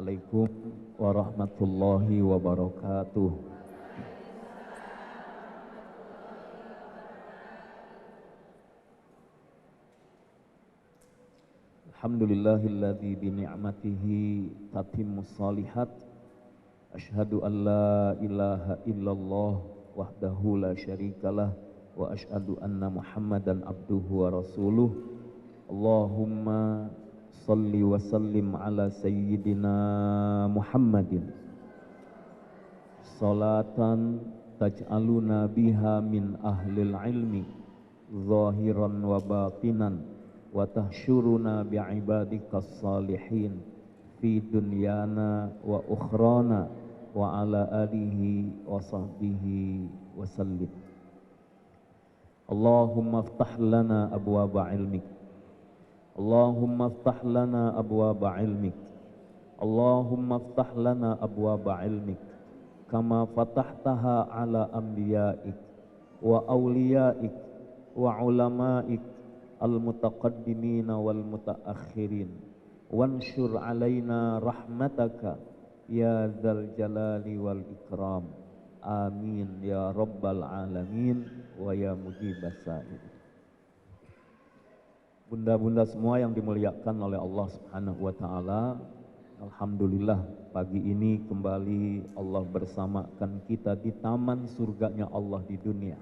Assalamualaikum warahmatullahi wabarakatuh. Alhamdulillahilladzi bi ni'matihi tatimmus shalihat. Asyhadu an la ilaha illallah wahdahu la syarikalah wa asyhadu anna Muhammadan abduhu wa rasuluh. Allahumma salli wa sallim ala sayyidina Muhammadin salatan taj'aluna biha min ahlil ilmi zahiran wa batinan wa tahsyuruna bi'ibadikas salihin fi dunyana wa ukhrana wa ala alihi wa sahbihi wa sallim. Allahumma aftah lana abwaba ilmik, Allahumma aftah lana abwaba ilmik, Allahumma aftah lana abwaba ilmik kama fatahtaha ala anbiyaik wa awliyaik wa ulamaik al-mutaqaddimina wal mutaakhirin wanshur alaina rahmataka ya dzal jalali wal ikram. Amin ya rabbal alamin wa ya mujibas sa'il. Bunda-bunda semua yang dimuliakan oleh Allah Subhanahu wa taala, alhamdulillah pagi ini kembali Allah bersamakan kita di taman surganya Allah di dunia.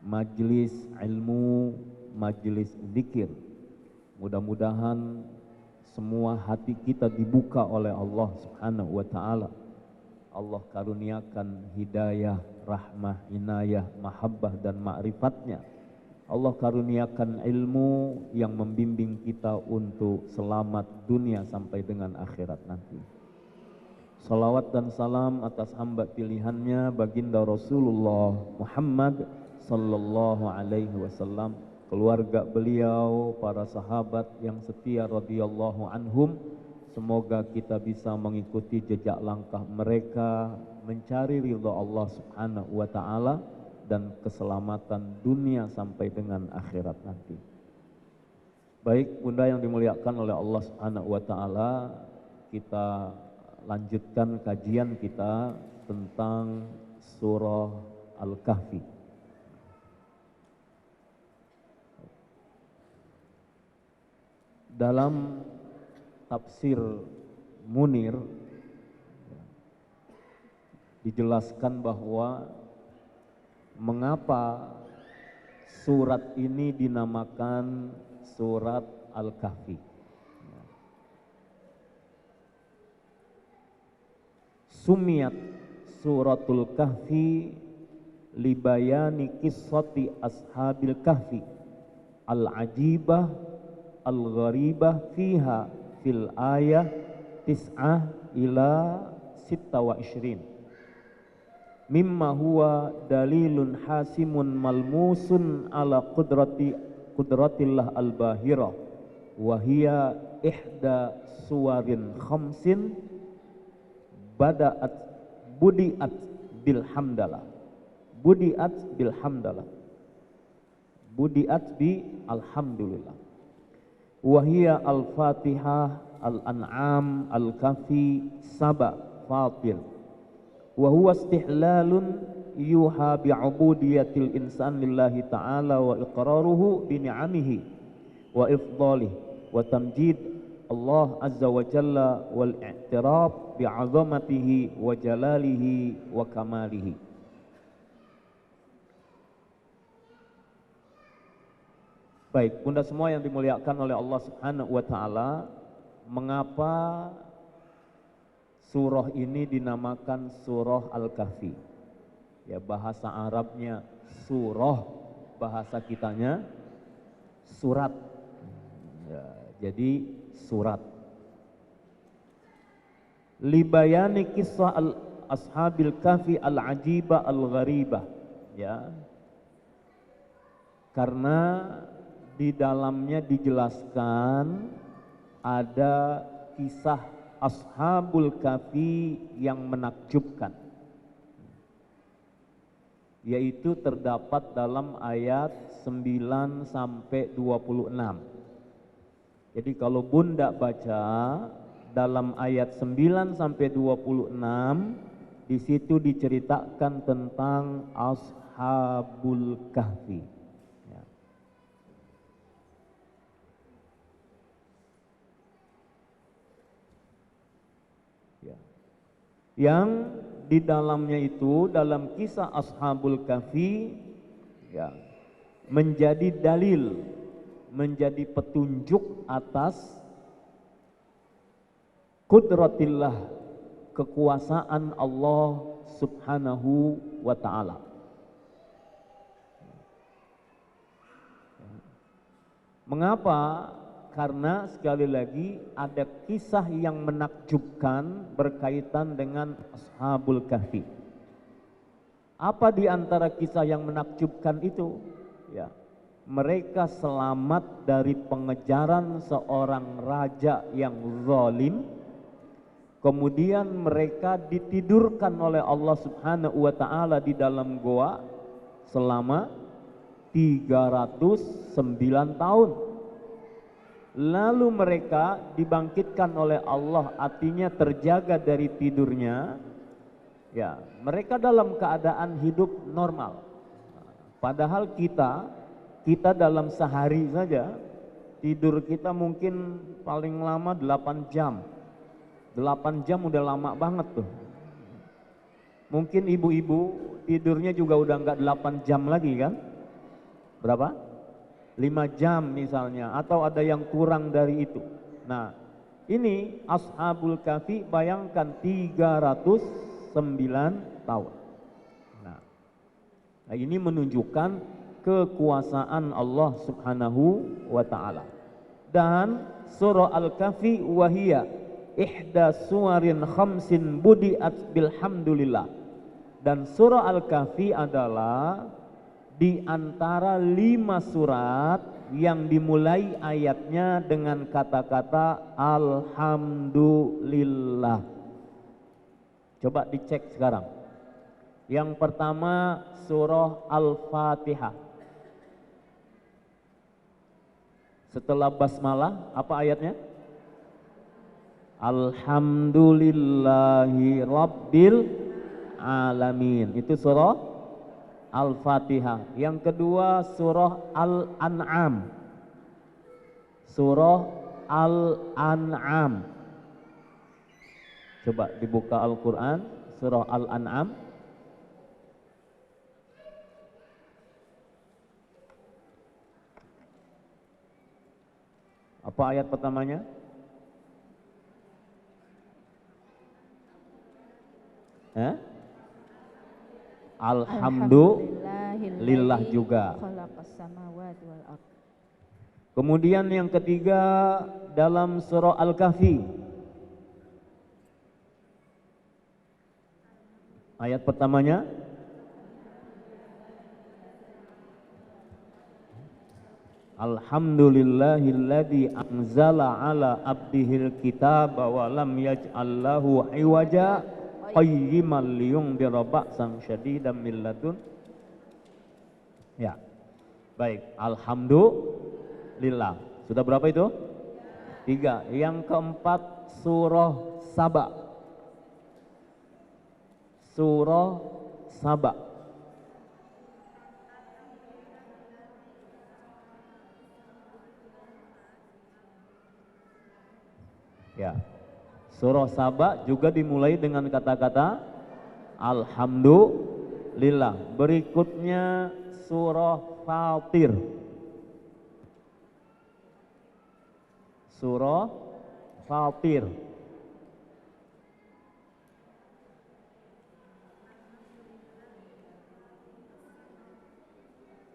Majlis ilmu, majlis zikir. Mudah-mudahan semua hati kita dibuka oleh Allah Subhanahu wa taala. Allah karuniakan hidayah, rahmah, inayah, mahabbah dan ma'rifatnya. Allah karuniakan ilmu yang membimbing kita untuk selamat dunia sampai dengan akhirat nanti. Salawat dan salam atas hamba pilihannya baginda Rasulullah Muhammad sallallahu alaihi wasallam, keluarga beliau, para sahabat yang setia radhiyallahu anhum. Semoga kita bisa mengikuti jejak langkah mereka, mencari ridha Allah Subhanahu wa taala dan keselamatan dunia sampai dengan akhirat nanti. Baik bunda yang dimuliakan oleh Allah Subhanahu wa taala, kita lanjutkan kajian kita tentang surah Al-Kahfi. Dalam tafsir Munir dijelaskan bahwa mengapa surat ini dinamakan surat Al-Kahfi. Sumiyat suratul kahfi libayani qissati ashabil kahfi al-ajibah al-gharibah fiha fil ayah tis'ah ila 26 mimma huwa dalilun hasimun malmusun ala qudratillah al-bahirah wa hiya ihda suwarin khamsin budi'at bil hamdalah budi'at bi alhamdulillah. Wahia al-Fatihah, al-An'am, al-Kahfi, Saba, Fatir. Wahuwa istihlalun yuha bi'ubudiyatil insan lillahi ta'ala wa iqraruhu bini'amihi wa ifdalih wa tamjid Allah azza wa jalla wal i'tiraf bi'azamatihi wa jalalihi wa kamalihi. Baik, bunda semua yang dimuliakan oleh Allah Subhanahu wa taala, mengapa surah ini dinamakan surah Al-Kahfi? Ya, bahasa Arabnya surah, bahasa kitanya surat. Ya, jadi surat. Libayani kisah ashabil kahfi al-ajibah al-gharibah. Ya. Karena di dalamnya dijelaskan ada kisah ashabul kahfi yang menakjubkan, yaitu terdapat dalam ayat 9 sampai 26. Jadi kalau bunda baca dalam ayat 9 sampai 26 di situ diceritakan tentang Ashabul Kahfi. Ya. Ya. Yang di dalamnya itu, dalam kisah Ashabul Kahfi, ya, menjadi dalil, menjadi petunjuk atas kudratillah, kekuasaan Allah Subhanahu wa ta'ala. Mengapa? Karena sekali lagi ada kisah yang menakjubkan berkaitan dengan Ashabul Kahfi. Apa di antara kisah yang menakjubkan itu? Ya, mereka selamat dari pengejaran seorang raja yang zalim. Kemudian mereka ditidurkan oleh Allah Subhanahu wa ta'ala di dalam goa selama 309 tahun. Lalu mereka dibangkitkan oleh Allah, artinya terjaga dari tidurnya. Ya, mereka dalam keadaan hidup normal. Padahal kita dalam sehari saja tidur kita mungkin paling lama 8 jam. 8 jam udah lama banget tuh. Mungkin ibu-ibu tidurnya juga udah enggak 8 jam lagi kan? Berapa? 5 jam misalnya, atau ada yang kurang dari itu. Nah, ini Ashabul Kahfi, bayangkan 309 tahun. Nah, ini menunjukkan kekuasaan Allah Subhanahu wa ta'ala. Dan surah Al-Kahfi wahiyya ihda suwarin khamsin budi'at bilhamdulillah. Dan surah Al-Kahfi adalah di antara 5 surat yang dimulai ayatnya dengan kata-kata Alhamdulillah. Coba dicek sekarang. Yang pertama surah Al-Fatihah. Setelah basmalah apa ayatnya? Alhamdulillahi Rabbil Alamin. Itu surah Al-Fatihah. Yang kedua surah Al-An'am. Surah Al-An'am. Coba dibuka Al-Quran, surah Al-An'am. Apa ayat pertamanya? Alhamdulillah juga. Kemudian yang ketiga dalam surah Al-Kahfi. Ayat pertamanya Alhamdulillahilladzi anzala ala abdihil kitaba wa lam yaj'al lahu iwaja qayyiman liyundira ba'san syadidan min ladun. Ya. Baik, alhamdulillah. Sudah berapa itu? 3. Yang keempat surah Saba. Surah Saba. Ya. Surah Saba juga dimulai dengan kata-kata Alhamdulillah. Berikutnya surah Fatir. Surah Fatir.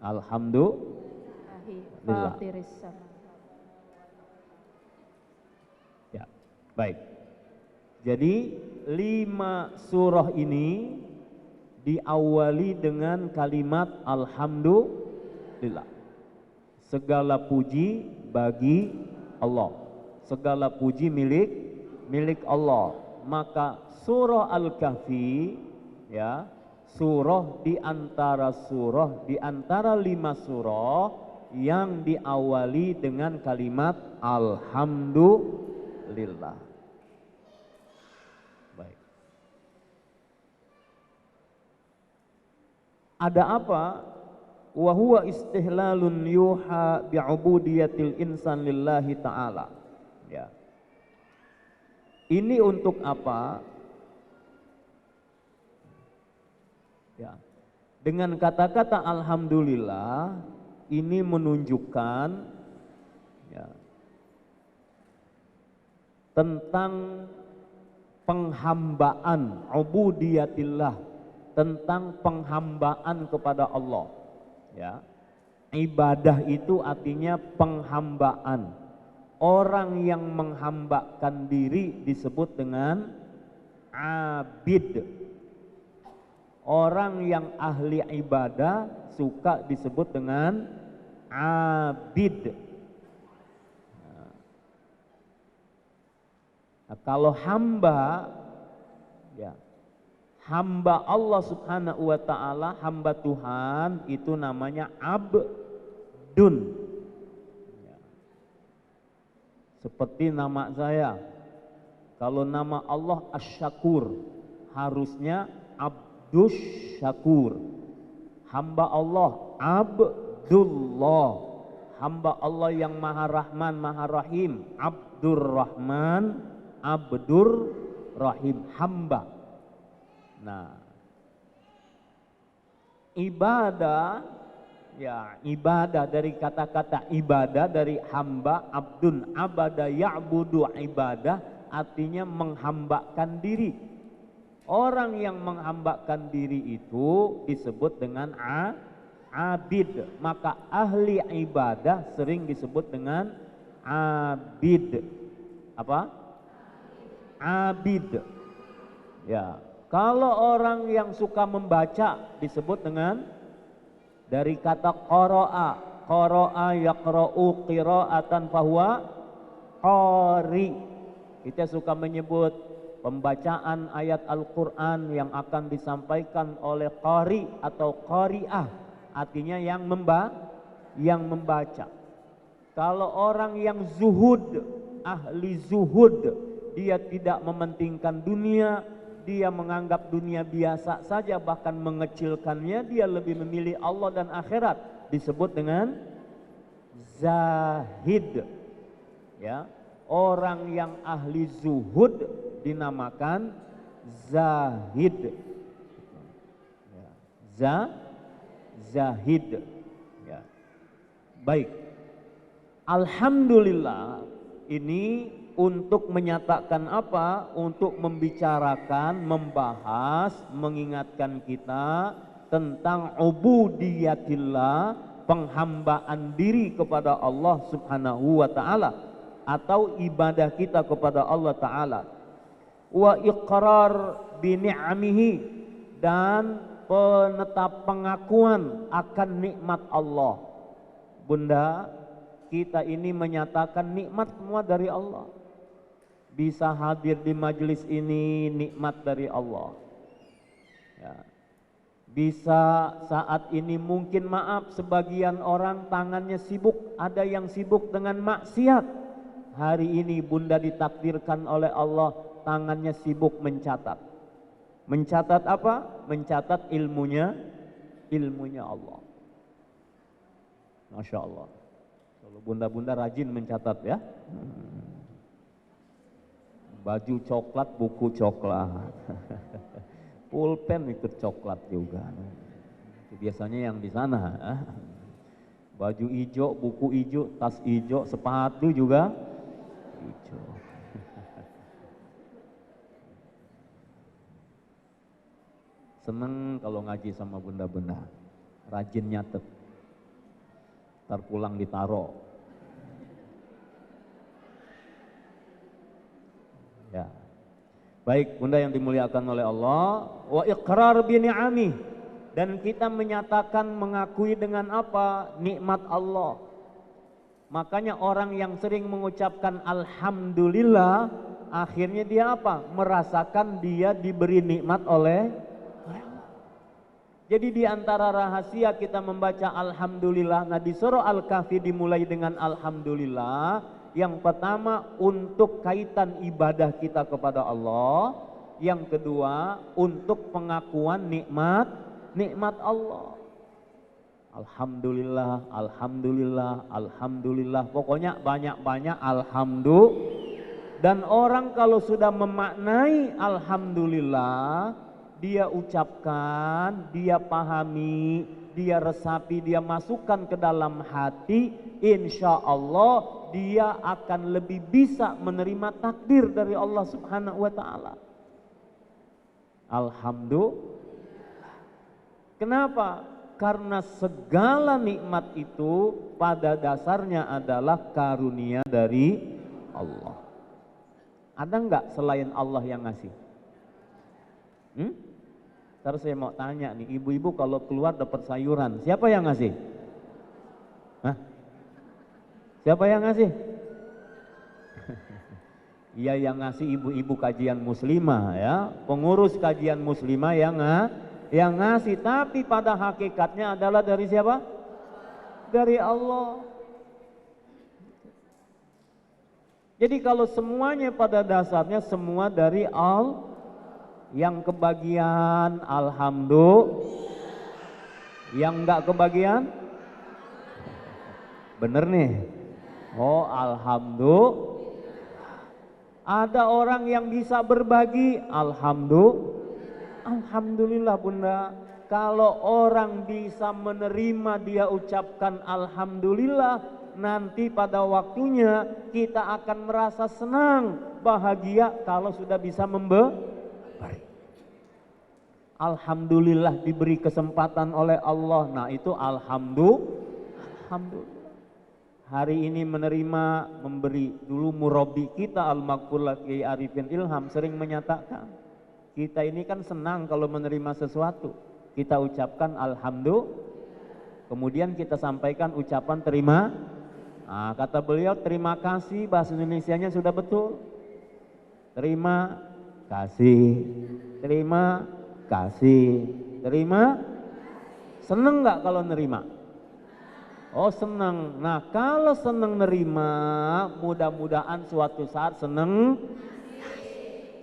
Alhamdulillah. Ya, baik. Jadi 5 surah ini diawali dengan kalimat Alhamdulillah. Segala puji bagi Allah. Segala puji milik Allah. Maka surah Al-Kahfi, ya, surah di antara 5 surah yang diawali dengan kalimat Alhamdulillah. Ada apa? Wa huwa istihlalun yuha bi'ubudiyatil insan lillahi ta'ala. Ya. Ini untuk apa? Ya. Dengan kata-kata alhamdulillah ini menunjukkan ya, tentang penghambaan ubudiyatillah, tentang penghambaan kepada Allah. Ya. Ibadah itu artinya penghambaan. Orang yang menghambakan diri disebut dengan abid. Orang yang ahli ibadah suka disebut dengan abid. Nah, kalau hamba, ya, hamba Allah Subhanahu wa ta'ala, hamba Tuhan itu namanya abdun. Ya. Seperti nama saya, kalau nama Allah Asy-Syakur, harusnya Abdus Syakur. Hamba Allah Abdullah. Hamba Allah yang Maha Rahman, Maha Rahim, Abdur Rahman, Abdur Rahim, hamba. Nah, ibadah, ya, ibadah dari kata-kata ibadah dari hamba, abdun, abada ya'budu ibadah, artinya menghambakan diri. Orang yang menghambakan diri itu disebut dengan abid. Maka ahli ibadah sering disebut dengan abid. Apa? Abid. Ya. Kalau orang yang suka membaca disebut dengan dari kata qara'a. Qara'a yaqra'u qira'atan fahuwa qari. Kita suka menyebut pembacaan ayat Al-Quran yang akan disampaikan oleh qari atau qari'ah, artinya yang membaca. Kalau orang yang zuhud, ahli zuhud, dia tidak mementingkan dunia, dia menganggap dunia biasa saja, bahkan mengecilkannya, dia lebih memilih Allah dan akhirat, disebut dengan zahid. Ya, orang yang ahli zuhud dinamakan zahid. Ya. Zahid. Ya. Baik. Alhamdulillah ini untuk menyatakan apa? Untuk membicarakan, membahas, mengingatkan kita tentang ubudiyatillah, penghambaan diri kepada Allah Subhanahu wa ta'ala, atau ibadah kita kepada Allah Ta'ala. Wa iqrar bi ni'amihi, dan pengakuan akan nikmat Allah. Bunda, kita ini menyatakan nikmat semua dari Allah. Bisa hadir di majelis ini nikmat dari Allah. Ya. Bisa saat ini mungkin, maaf, sebagian orang tangannya sibuk, ada yang sibuk dengan maksiat. Hari ini Bunda ditakdirkan oleh Allah tangannya sibuk mencatat. Mencatat apa? Mencatat ilmunya Allah. Masya Allah. Kalau bunda-bunda rajin mencatat ya. Baju coklat, buku coklat. Pulpen ikut coklat juga. Itu biasanya yang di sana. Baju hijau, buku hijau, tas hijau, sepatu juga hijau. Seneng kalau ngaji sama bunda-bunda, rajin nyatet, ntar pulang ditaro. Ya, baik bunda yang dimuliakan oleh Allah. Wa iqrar bi ni'amih, dan kita menyatakan, mengakui dengan apa? Nikmat Allah. Makanya orang yang sering mengucapkan alhamdulillah, akhirnya dia apa? Merasakan dia diberi nikmat oleh. Jadi di antara rahasia kita membaca alhamdulillah, nah di surah Al-Kahfi dimulai dengan alhamdulillah. Yang pertama untuk kaitan ibadah kita kepada Allah, yang kedua untuk pengakuan nikmat nikmat Allah. Alhamdulillah, alhamdulillah, alhamdulillah. Pokoknya banyak-banyak alhamdulillah. Dan orang kalau sudah memaknai alhamdulillah, dia ucapkan, dia pahami, dia resapi, dia masukkan ke dalam hati, insya Allah dia akan lebih bisa menerima takdir dari Allah Subhanahu wa Ta'ala. Alhamdulillah. Kenapa? Karena segala nikmat itu pada dasarnya adalah karunia dari Allah. Ada enggak selain Allah yang ngasih? Terus saya mau tanya nih, ibu-ibu kalau keluar dapat sayuran, siapa yang ngasih? Hah? Siapa yang ngasih? Iya, yang ngasih ibu-ibu kajian muslimah ya, pengurus kajian muslimah yang ngasih, tapi pada hakikatnya adalah dari siapa? Dari Allah. Jadi kalau semuanya pada dasarnya semua dari Allah, yang kebagian alhamdulillah, yang enggak kebagian bener nih, oh alhamdulillah. Ada orang yang bisa berbagi, alhamdulillah Bunda. Kalau orang bisa menerima, dia ucapkan alhamdulillah, nanti pada waktunya kita akan merasa senang, bahagia kalau sudah bisa memberi. Alhamdulillah diberi kesempatan oleh Allah. Nah itu alhamdulillah. Hari ini menerima, memberi. Dulu murabi kita Al-Maqful Kiai Arifin Ilham sering menyatakan, kita ini kan senang kalau menerima sesuatu, kita ucapkan alhamdulillah, kemudian kita sampaikan ucapan terima. Nah, kata beliau, terima kasih bahasa Indonesianya sudah betul. Terima kasih, terima kasih, terima. Seneng nggak kalau nerima? Oh seneng. Nah kalau seneng nerima, mudah-mudahan suatu saat seneng.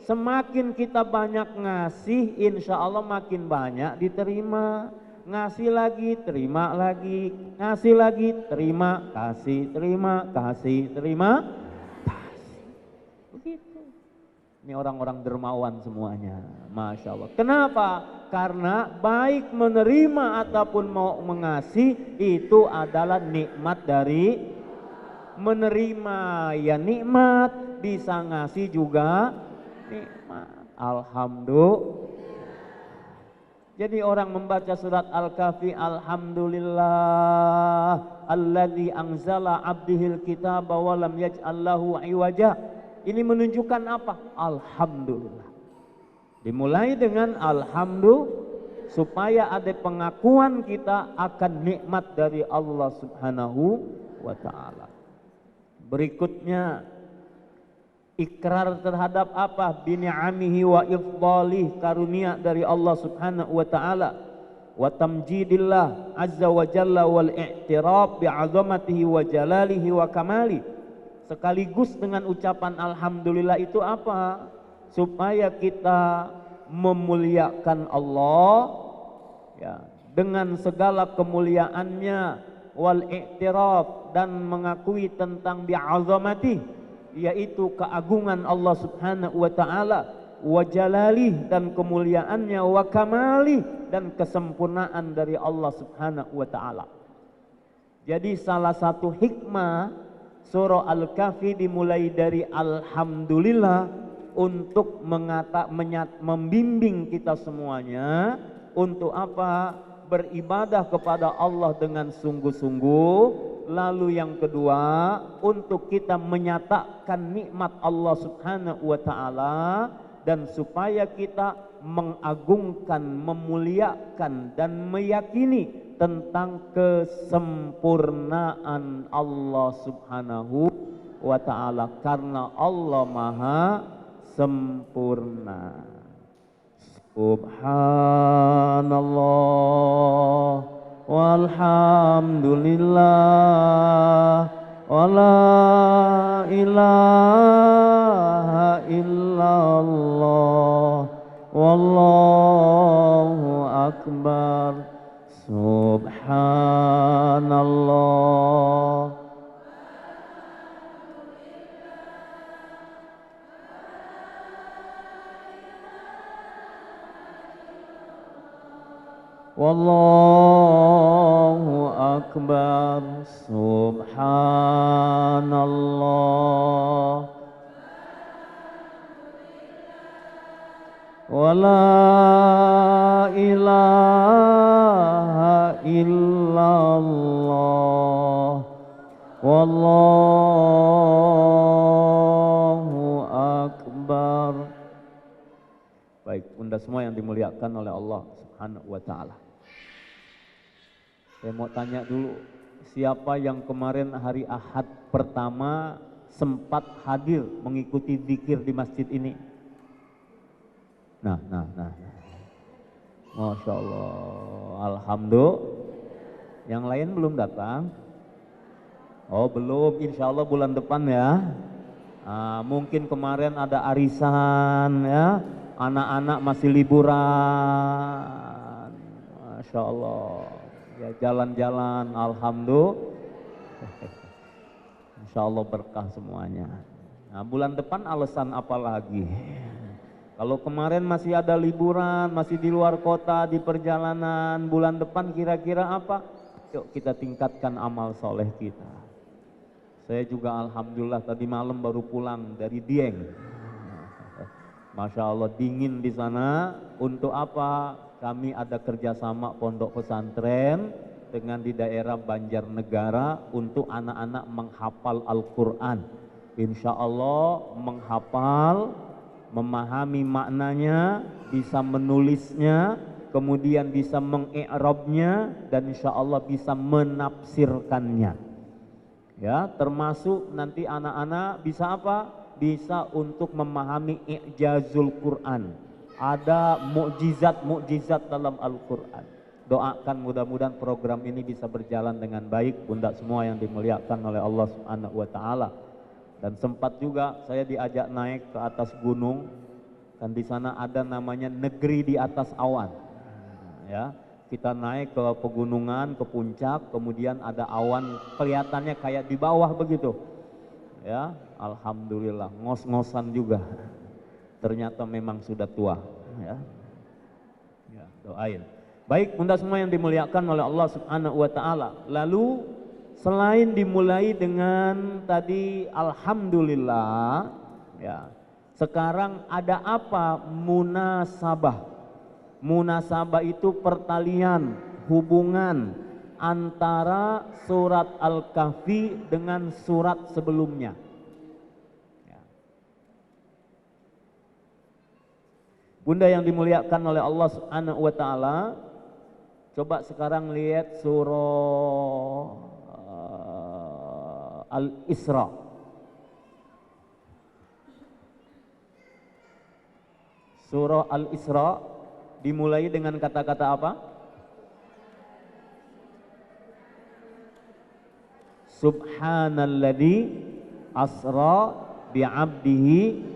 Semakin kita banyak ngasih, insya Allah makin banyak diterima. Ngasih lagi, terima lagi, ngasih lagi, terima kasih, terima kasih, terima kasih. Begitu. Ini orang-orang dermawan semuanya, Masya Allah. Kenapa? Karena baik menerima ataupun mau mengasih itu adalah nikmat dari menerima. Ya nikmat, bisa ngasih juga nikmat. Alhamdulillah. Jadi orang membaca surat Al-Kahfi, alhamdulillah alladzi anzala abdihil kitaba wa lam yaj'al lahu iwaja. Ini menunjukkan apa? Alhamdulillah. Dimulai dengan alhamdulillah supaya ada pengakuan kita akan nikmat dari Allah Subhanahu wa Ta'ala. Berikutnya ikrar terhadap apa? Bini'amihi wa ifdalih, karunia dari Allah Subhanahu wa Ta'ala. Wa tamjidillah azza wa jalla wal i'tiraf bi'azamatihi wa jalalihi wa kamali. Sekaligus dengan ucapan alhamdulillah itu apa? Supaya kita memuliakan Allah ya, dengan segala kemuliaannya, wal i'tiraf, dan mengakui tentang bi'azamati, yaitu keagungan Allah Subhanahu wa Ta'ala, wa jalalih, dan kemuliaannya, wa kamalih, dan kesempurnaan dari Allah Subhanahu wa Ta'ala. Jadi salah satu hikmah surah Al-Kahfi dimulai dari alhamdulillah untuk membimbing kita semuanya untuk apa? Beribadah kepada Allah dengan sungguh-sungguh. Lalu yang kedua, untuk kita menyatakan nikmat Allah Subhanahu wa Ta'ala, dan supaya kita mengagungkan, memuliakan, dan meyakini tentang kesempurnaan Allah Subhanahu wa Ta'ala, karena Allah Maha sempurna. Subhanallah walhamdulillah wala ilaha illallah wallahu akbar Subhanallah. Wallahu akbar. Subhanallah. Wa la ilaha illallah. Wallahu akbar. Baik, Bunda semua yang dimuliakan oleh Allah Subhanahu wa taala. Saya mau tanya dulu, siapa yang kemarin hari Ahad pertama sempat hadir mengikuti zikir di masjid ini? Nah. Masya Allah, Alhamdulillah. Yang lain belum datang? Oh belum, insya Allah bulan depan ya. Mungkin kemarin ada arisan ya, anak-anak masih liburan. Masya Allah. Ya jalan-jalan, alhamdulillah. Insya Allah berkah semuanya. Nah bulan depan alasan apa lagi? Kalau kemarin masih ada liburan, masih di luar kota, di perjalanan, bulan depan kira-kira apa? Yuk kita tingkatkan amal soleh kita. Saya juga alhamdulillah tadi malam baru pulang dari Dieng. Masya Allah dingin di sana. Untuk apa? Kami ada kerjasama pondok pesantren dengan di daerah Banjarnegara untuk anak-anak menghafal Al-Quran. Insya Allah menghafal, memahami maknanya, bisa menulisnya, kemudian bisa mengi'rabnya, dan insya Allah bisa menafsirkannya. Ya, termasuk nanti anak-anak bisa apa? Bisa untuk memahami i'jazul Quran. Ada mukjizat dalam Al-Quran. Doakan mudah-mudahan program ini bisa berjalan dengan baik, Bunda semua yang dimuliakan oleh Allah Subhanahu wa taala. Dan sempat juga saya diajak naik ke atas gunung, dan di sana ada namanya negeri di atas awan. Ya, kita naik ke pegunungan, ke puncak, kemudian ada awan kelihatannya kayak di bawah begitu. Ya, alhamdulillah, ngos-ngosan juga. Ternyata memang sudah tua. Ya, doain. Baik, Bunda semua yang dimuliakan oleh Allah Subhanahu wa taala. Lalu selain dimulai dengan tadi alhamdulillah, ya. Sekarang ada apa? Munasabah. Munasabah itu pertalian, hubungan antara surat Al-Kahfi dengan surat sebelumnya. Bunda yang dimuliakan oleh Allah Subhanahu wa taala, coba sekarang lihat surah Al-Isra. Surah Al-Isra dimulai dengan kata-kata apa? Subhanalladzi asra bi'abdihi.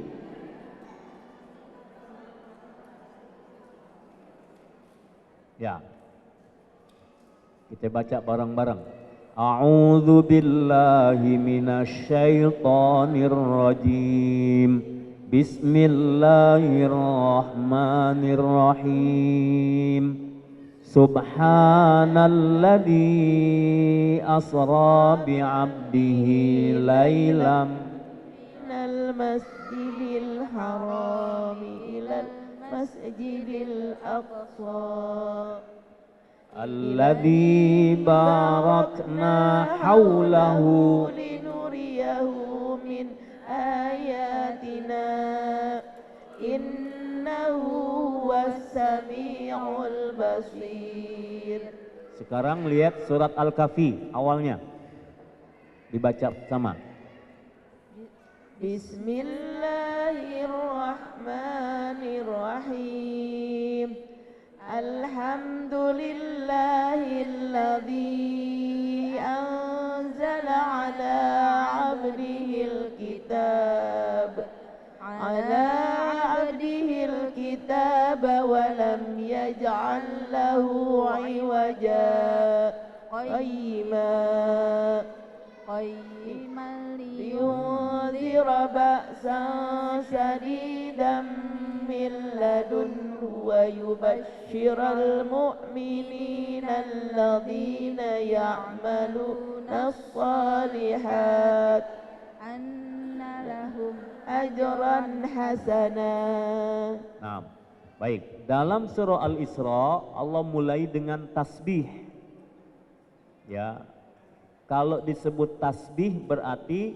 Ya, kita baca bareng-bareng. A'udzu billahi minasy syaithanir rajim. Bismillahirrahmanirrahim. Subhanalladzi asra bi'abdihi lailam minal masjidil haram ilal masjidil aqsa alladzi barakna haulahu linuriyahu min ayatina innahu was-sami'ul basir. Sekarang lihat surat Al-Kahfi awalnya. Dibaca sama. Bismillahirrahmanirrahim. Alhamdulillahilladzi anzala ala 'abdihil kitab الكتاب ولم يجعل له عوجا قيما لينذر بأسا شديدا من لدنه ويبشر المؤمنين الذين يعملون الصالحات أن لهم أجرا حسنا. Nah, baik. Dalam surah Al-Isra Allah mulai dengan tasbih. Ya. Kalau disebut tasbih berarti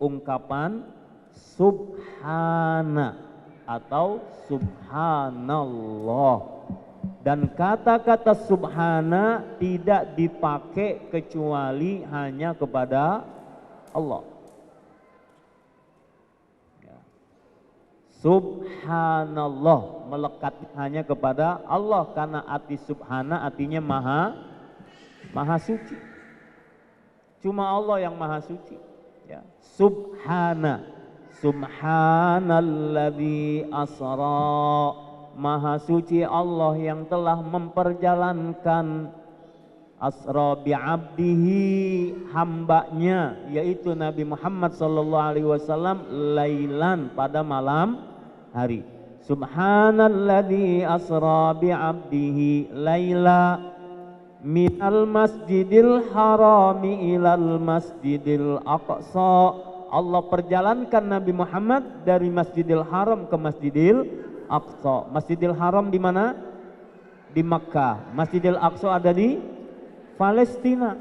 ungkapan subhana atau subhanallah. Dan kata-kata subhana tidak dipakai kecuali hanya kepada Allah. Ya. Subhanallah melekat hanya kepada Allah karena arti subhana artinya maha suci. Cuma Allah yang maha suci. Ya. Subhanalladzi asra. Maha suci Allah yang telah memperjalankan asra bi'abdihi, hambanya yaitu Nabi Muhammad sallallahu alaihi wasallam, lailan pada malam hari. Subhanalladzi asra bi'abdihi laila minal masjidil harami ilal masjidil aqsa. Allah perjalankan Nabi Muhammad dari Masjidil Haram ke Masjidil Aqsa. Masjidil Haram di mana? Di Makkah. Masjidil Aqsa ada di Palestina.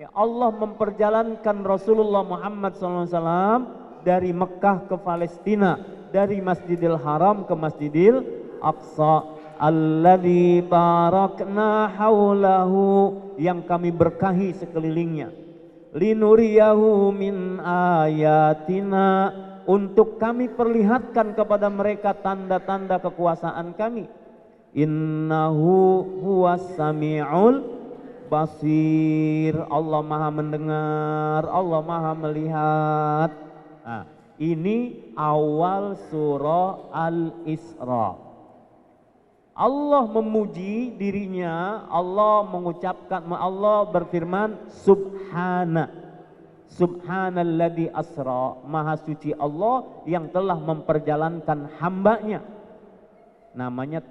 Ya, Allah memperjalankan Rasulullah Muhammad SAW dari Makkah ke Palestina, dari Masjidil Haram ke Masjidil Aqsa. Alladzi barakna haulahu, yang kami berkahi sekelilingnya. Linuriyahu min ayatina, untuk kami perlihatkan kepada mereka tanda-tanda kekuasaan kami. Innahu huwas sami'ul basir. Allah maha mendengar, Allah maha melihat. Nah, ini awal surah Al-Isra. Allah memuji dirinya, Allah mengucapkan, Allah berfirman subhana. Subhanalladzi asra, maha suci Allah yang telah memperjalankan hambanya. Namanya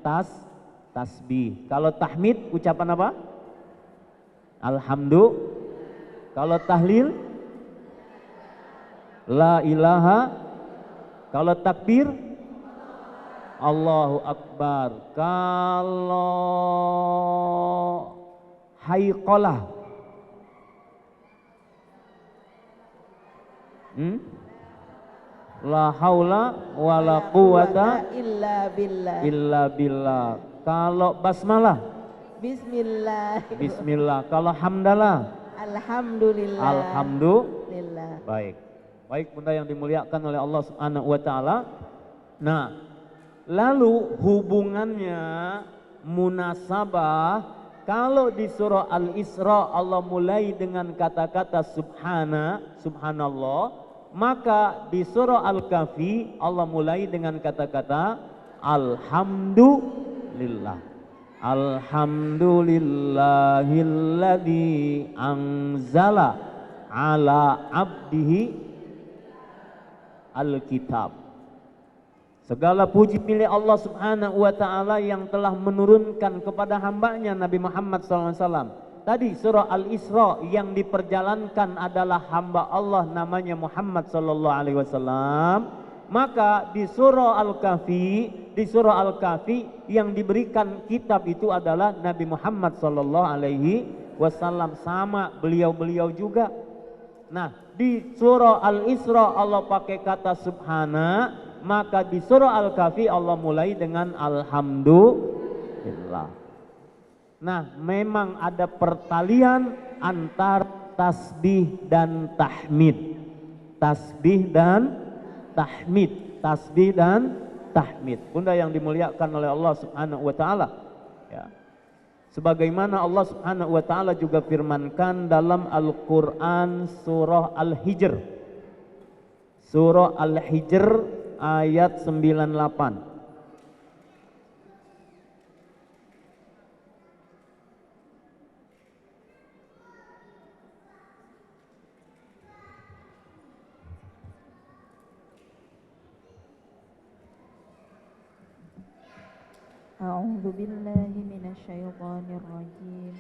tasbih. Kalau tahmid ucapan apa? Alhamdulillah. Kalau tahlil la ilaha. Kalau takbir Allahu Akbar. Kalau haiqalah la haula wala quwata illa billah. Kalau basmalah Bismillah. Kalau hamdalah Alhamdulillah. Baik Bunda yang dimuliakan oleh Allah Subhanahu wa taala. Nah, lalu hubungannya munasabah, kalau di surah Al-Isra Allah mulai dengan kata-kata subhanallah, maka di surah Al-Kahfi Allah mulai dengan kata-kata alhamdulillah. Alhamdulillahilladzi anzala ala abdihi al-kitab. Segala puji milik Allah Subhanahu wa ta'ala yang telah menurunkan kepada hambanya Nabi Muhammad SAW. Tadi surah Al-Isra yang diperjalankan adalah hamba Allah namanya Muhammad SAW. Maka di surah Al-Kahfi yang diberikan kitab itu adalah Nabi Muhammad SAW, sama beliau-beliau juga. Nah, di surah Al-Isra Allah pakai kata subhana, maka di surah Al-Kahfi Allah mulai dengan alhamdulillah. Nah, memang ada pertalian antar tasbih dan tahmid. Tasbih dan tahmid. Bunda yang dimuliakan oleh Allah Subhanahu wa taala. Ya. Sebagaimana Allah Subhanahu wa taala juga firmankan dalam Al-Qur'an surah Al-Hijr. Surah Al-Hijr ayat 98. أعوذ بالله من الشيطان الرجيم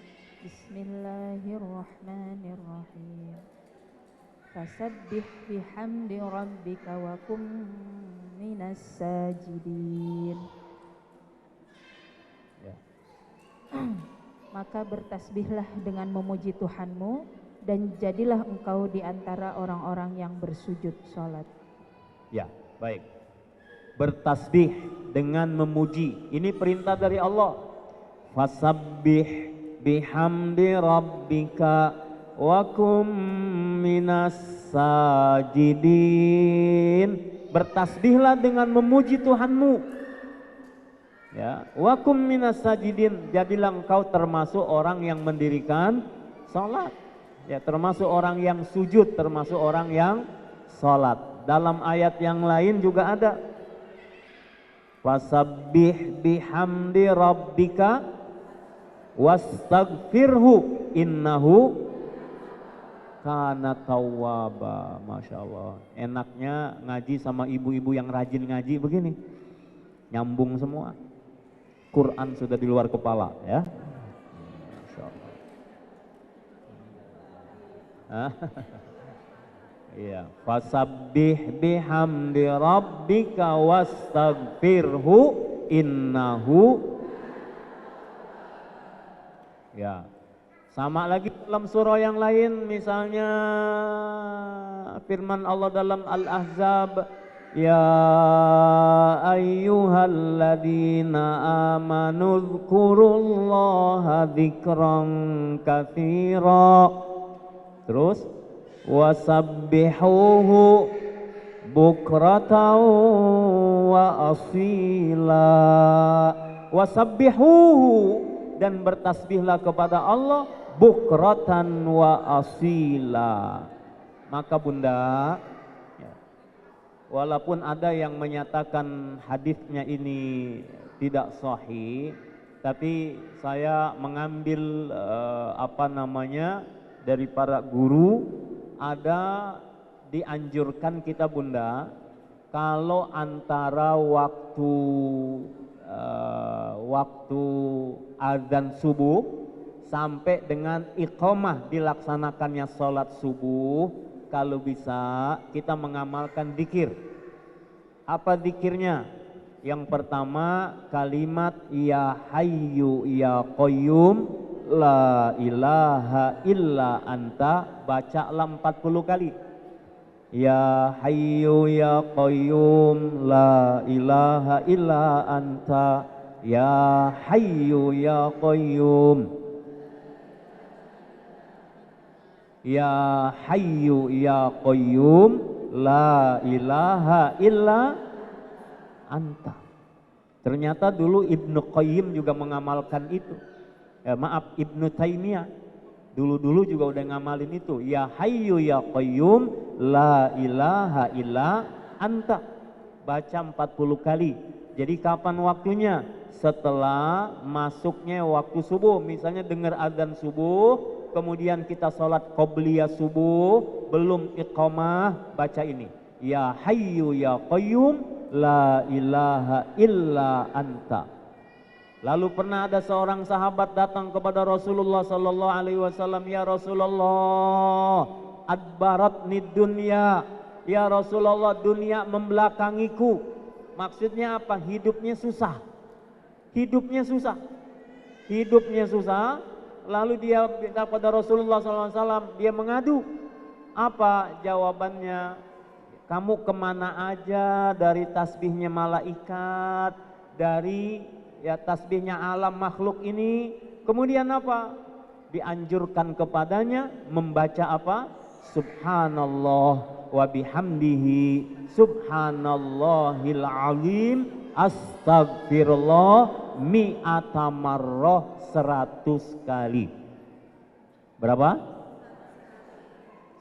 بسم الله الرحمن الرحيم فسبح بحمد ربك وكن من الساجدين. Maka bertasbihlah dengan memuji Tuhanmu dan jadilah engkau di antara orang-orang yang bersujud sholat. Ya, baik. Bertasbih dengan memuji, ini perintah dari Allah. Fasabbih bihamdi rabbika wa kum minas sajidin. Bertasbihlah dengan memuji Tuhanmu. Ya, wa kum minas sajidin, jadilah engkau termasuk orang yang mendirikan salat. Ya, termasuk orang yang sujud, termasuk orang yang salat. Dalam ayat yang lain juga ada. Fasabbih bihamdi rabbika wastaghfirhu innahu kana tawwaba. Masya Allah, enaknya ngaji sama ibu-ibu yang rajin ngaji begini, nyambung semua. Quran sudah di luar kepala ya. Masya Allah. Iya, fasabbih bihamdi rabbika wastaghfirhu innahu. Ya. Sama lagi dalam surah yang lain, misalnya firman Allah dalam Al-Ahzab, ya ayyuhalladzina amanu dzkurullaha dzikran katsira. Terus wasabbihuhu bukratan wa asila. Wasabbihuhu, dan bertasbihlah kepada Allah bukratan wa asila. Maka bunda, walaupun ada yang menyatakan hadisnya ini tidak sahih, tapi saya mengambil dari para guru, ada dianjurkan kita bunda, kalau antara waktu azan subuh sampai dengan iqamah dilaksanakannya sholat subuh, kalau bisa kita mengamalkan zikir. Apa zikirnya? Yang pertama kalimat ya hayyu ya qayyum la ilaha illa anta, bacalah 40 kali. Ya hayyu ya qayyum la ilaha illa anta, ya hayyu ya qayyum, ya hayyu ya qayyum la ilaha illa anta. Ternyata dulu Ibnu Qayyim juga mengamalkan itu. Ibnu Taimiyah dulu juga udah ngamalin itu. Ya hayyu ya qayyum la ilaha illa anta, baca 40 kali. Jadi kapan waktunya? Setelah masuknya waktu subuh. Misalnya dengar azan subuh, kemudian kita sholat qobliyah subuh, belum iqamah, baca ini. Ya hayyu ya qayyum la ilaha illa anta. Lalu pernah ada seorang sahabat datang kepada Rasulullah sallallahu alaihi wasallam, ya Rasulullah, adbaratni dunya. Ya Rasulullah, dunia membelakangiku. Maksudnya apa? Hidupnya susah. Hidupnya susah. Hidupnya susah. Lalu dia minta pada Rasulullah sallallahu alaihi wasallam, dia mengadu. Apa jawabannya? Kamu kemana aja dari tasbihnya malaikat, dari tasbihnya alam makhluk ini. Kemudian apa? Dianjurkan kepadanya membaca apa? Subhanallah wa bihamdihi subhanallahil azim astagfirullah mi'ata marrah, 100 kali. Berapa?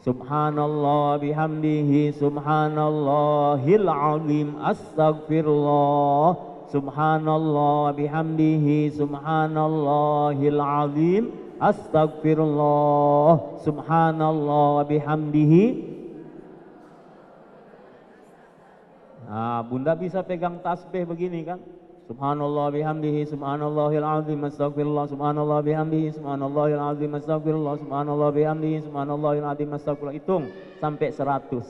Subhanallah bihamdihi subhanallahil azim astagfirullah subhanallah bihamdihi subhanallahil azim astagfirullah subhanallah bihamdihi. Nah, bunda bisa pegang tasbih begini kan, Subhanallah bihamdihi subhanallahil azim astaghfirullah subhanallah bihamdihi subhanallahil azim astaghfirullah subhanallah bihamdihi subhanallahil azim astaghfirullah. Hitung sampai 100.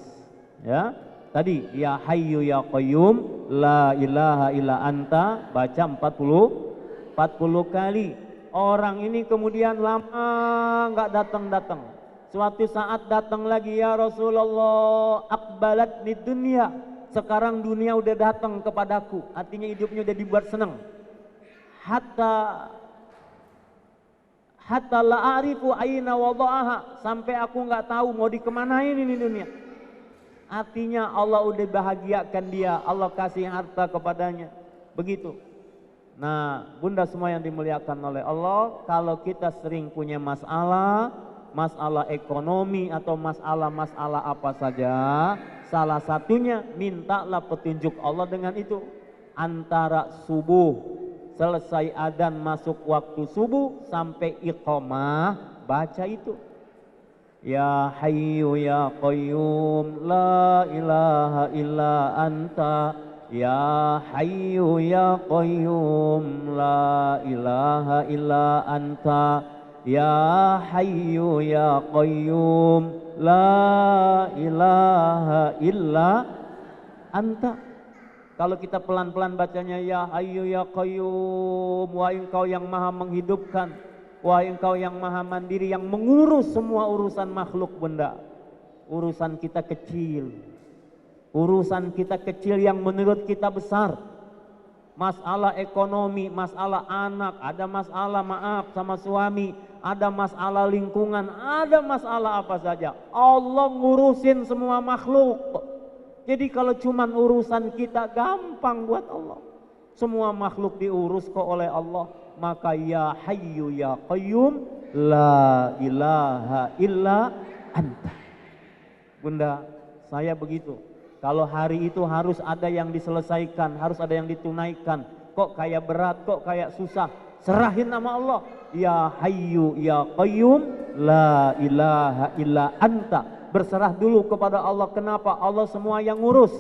Ya. Tadi ya hayyu ya qayyum la ilaha illa anta baca 40 kali. Orang ini kemudian lama enggak datang-datang. Suatu saat datang lagi, ya Rasulullah, akbalat di dunia. Sekarang dunia udah datang kepadaku. Artinya hidupnya udah dibuat senang. Hatta la arifu aina wada'aha. Sampai aku nggak tahu mau dikemanain ini dunia. Artinya Allah udah bahagiakan dia. Allah kasih harta kepadanya. Begitu. Nah, bunda semua yang dimuliakan oleh Allah, kalau kita sering punya masalah ekonomi atau masalah apa saja, salah satunya mintalah petunjuk Allah dengan itu. Antara subuh selesai adzan masuk waktu subuh sampai iqamah baca itu. Ya Hayyu ya Qayyum la ilaha illa anta. Ya Hayyu ya Qayyum la ilaha illa anta. Ya Hayyu ya Qayyum la ilaha illa anta. Kalau kita pelan-pelan bacanya ya Hayyu ya Qayyum, wahai Engkau yang maha menghidupkan, wahai Engkau yang maha mandiri, yang mengurus semua urusan makhluk benda. Urusan kita kecil, urusan kita kecil yang menurut kita besar. Masalah ekonomi, masalah anak, ada masalah maaf sama suami, ada masalah lingkungan, ada masalah apa saja. Allah ngurusin semua makhluk. Jadi kalau cuman urusan kita gampang buat Allah. Semua makhluk diurus kok oleh Allah. Maka ya Hayyu ya Qayyum la ilaha illa anta. Bunda, saya begitu. Kalau hari itu harus ada yang diselesaikan, harus ada yang ditunaikan. Kok kayak berat, kok kayak susah. Serahin nama Allah. Ya Hayyu ya Qayyum la ilaha illa anta. Berserah dulu kepada Allah. Kenapa? Allah semua yang ngurus.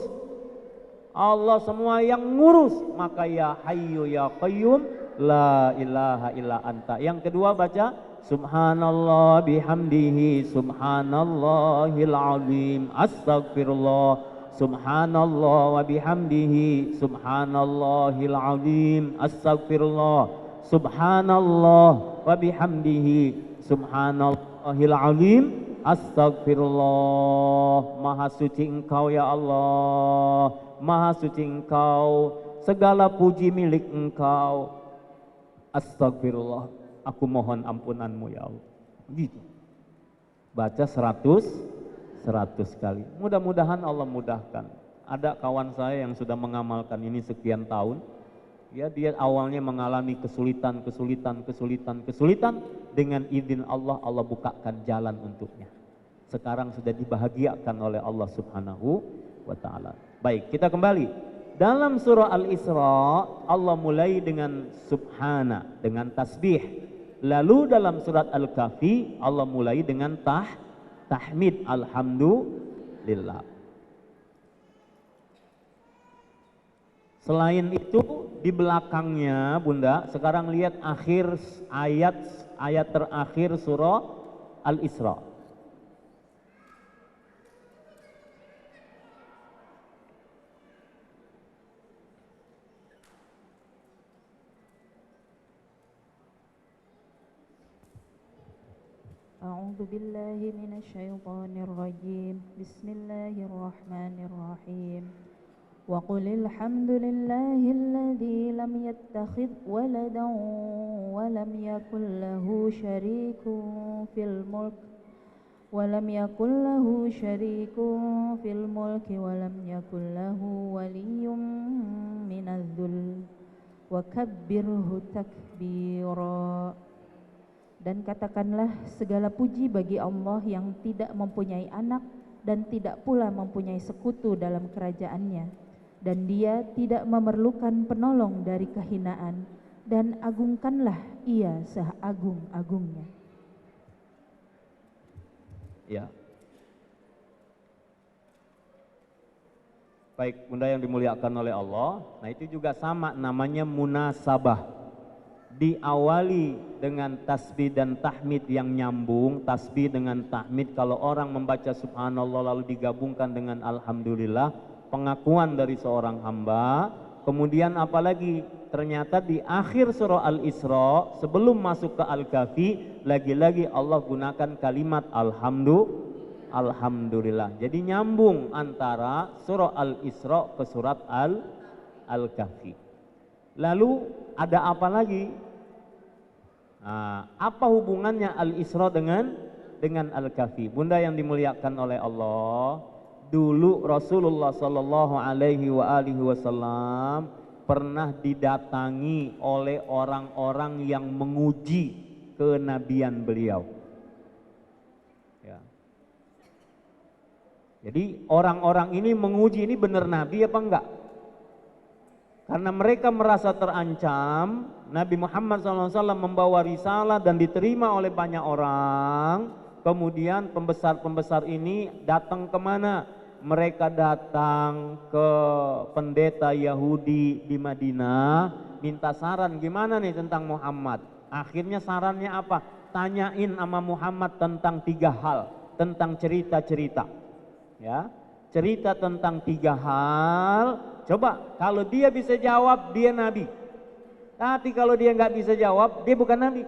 Allah semua yang ngurus. Maka ya Hayyu ya Qayyum la ilaha illa anta. Yang kedua baca Subhanallah bihamdihi subhanallahil azim astaghfirullah. Subhanallah wa bihamdihi subhanallahil azim astaghfirullah. Subhanallah wa bihamdihi subhanallahil azim astagfirullah. Maha suci Engkau ya Allah, maha suci Engkau, segala puji milik Engkau. Astagfirullah, aku mohon ampunanmu ya Allah. Gitu. Baca 100 kali. Mudah-mudahan Allah mudahkan. Ada kawan saya yang sudah mengamalkan ini sekian tahun. Ya, dia awalnya mengalami kesulitan. Dengan izin Allah, Allah bukakan jalan untuknya. Sekarang sudah dibahagiakan oleh Allah Subhanahu wa ta'ala. Baik, kita kembali. Dalam surah Al-Isra, Allah mulai dengan subhana, dengan tasbih. Lalu dalam surat Al-Kahfi, Allah mulai dengan tahmid, alhamdulillah. Selain itu di belakangnya bunda, sekarang lihat akhir ayat terakhir surah Al-Isra. A'udzu billahi minasyaitonir rajim. Bismillahirrahmanirrahim. وقل الحمد لله الذي لم يتخذ ولدا ولم يكن له شريك في الملك ولم يكن له ولي من الذل وكبره تكبيرا. Dan katakanlah segala puji bagi Allah yang tidak mempunyai anak dan tidak pula mempunyai sekutu dalam kerajaannya. Dan dia tidak memerlukan penolong dari kehinaan, dan agungkanlah ia seagung-agungnya. Ya. Baik, Bunda yang dimuliakan oleh Allah, nah itu juga sama namanya munasabah. Diawali dengan tasbih dan tahmid yang nyambung. Tasbih dengan tahmid, kalau orang membaca subhanallah lalu digabungkan dengan alhamdulillah, pengakuan dari seorang hamba. Kemudian apalagi, ternyata di akhir surah Al-Isra sebelum masuk ke Al-Kahfi, lagi-lagi Allah gunakan kalimat alhamdulillah. Jadi nyambung antara surah Al-Isra ke surat Al-Kahfi. Lalu ada apa lagi? Nah, apa hubungannya Al-Isra dengan Al-Kahfi? Bunda yang dimuliakan oleh Allah, dulu Rasulullah Sallallahu Alaihi Wasallam pernah didatangi oleh orang-orang yang menguji kenabian beliau. Ya. Jadi orang-orang ini menguji ini benar nabi apa enggak? Karena mereka merasa terancam, Nabi Muhammad SAW membawa risalah dan diterima oleh banyak orang. Kemudian pembesar-pembesar ini datang kemana? Mereka datang ke pendeta Yahudi di Madinah, minta saran gimana nih tentang Muhammad. Akhirnya sarannya apa? Tanyain sama Muhammad tentang 3 hal, tentang cerita-cerita. Ya, cerita tentang 3 hal. Coba kalau dia bisa jawab, dia nabi. Tapi kalau dia nggak bisa jawab, dia bukan nabi.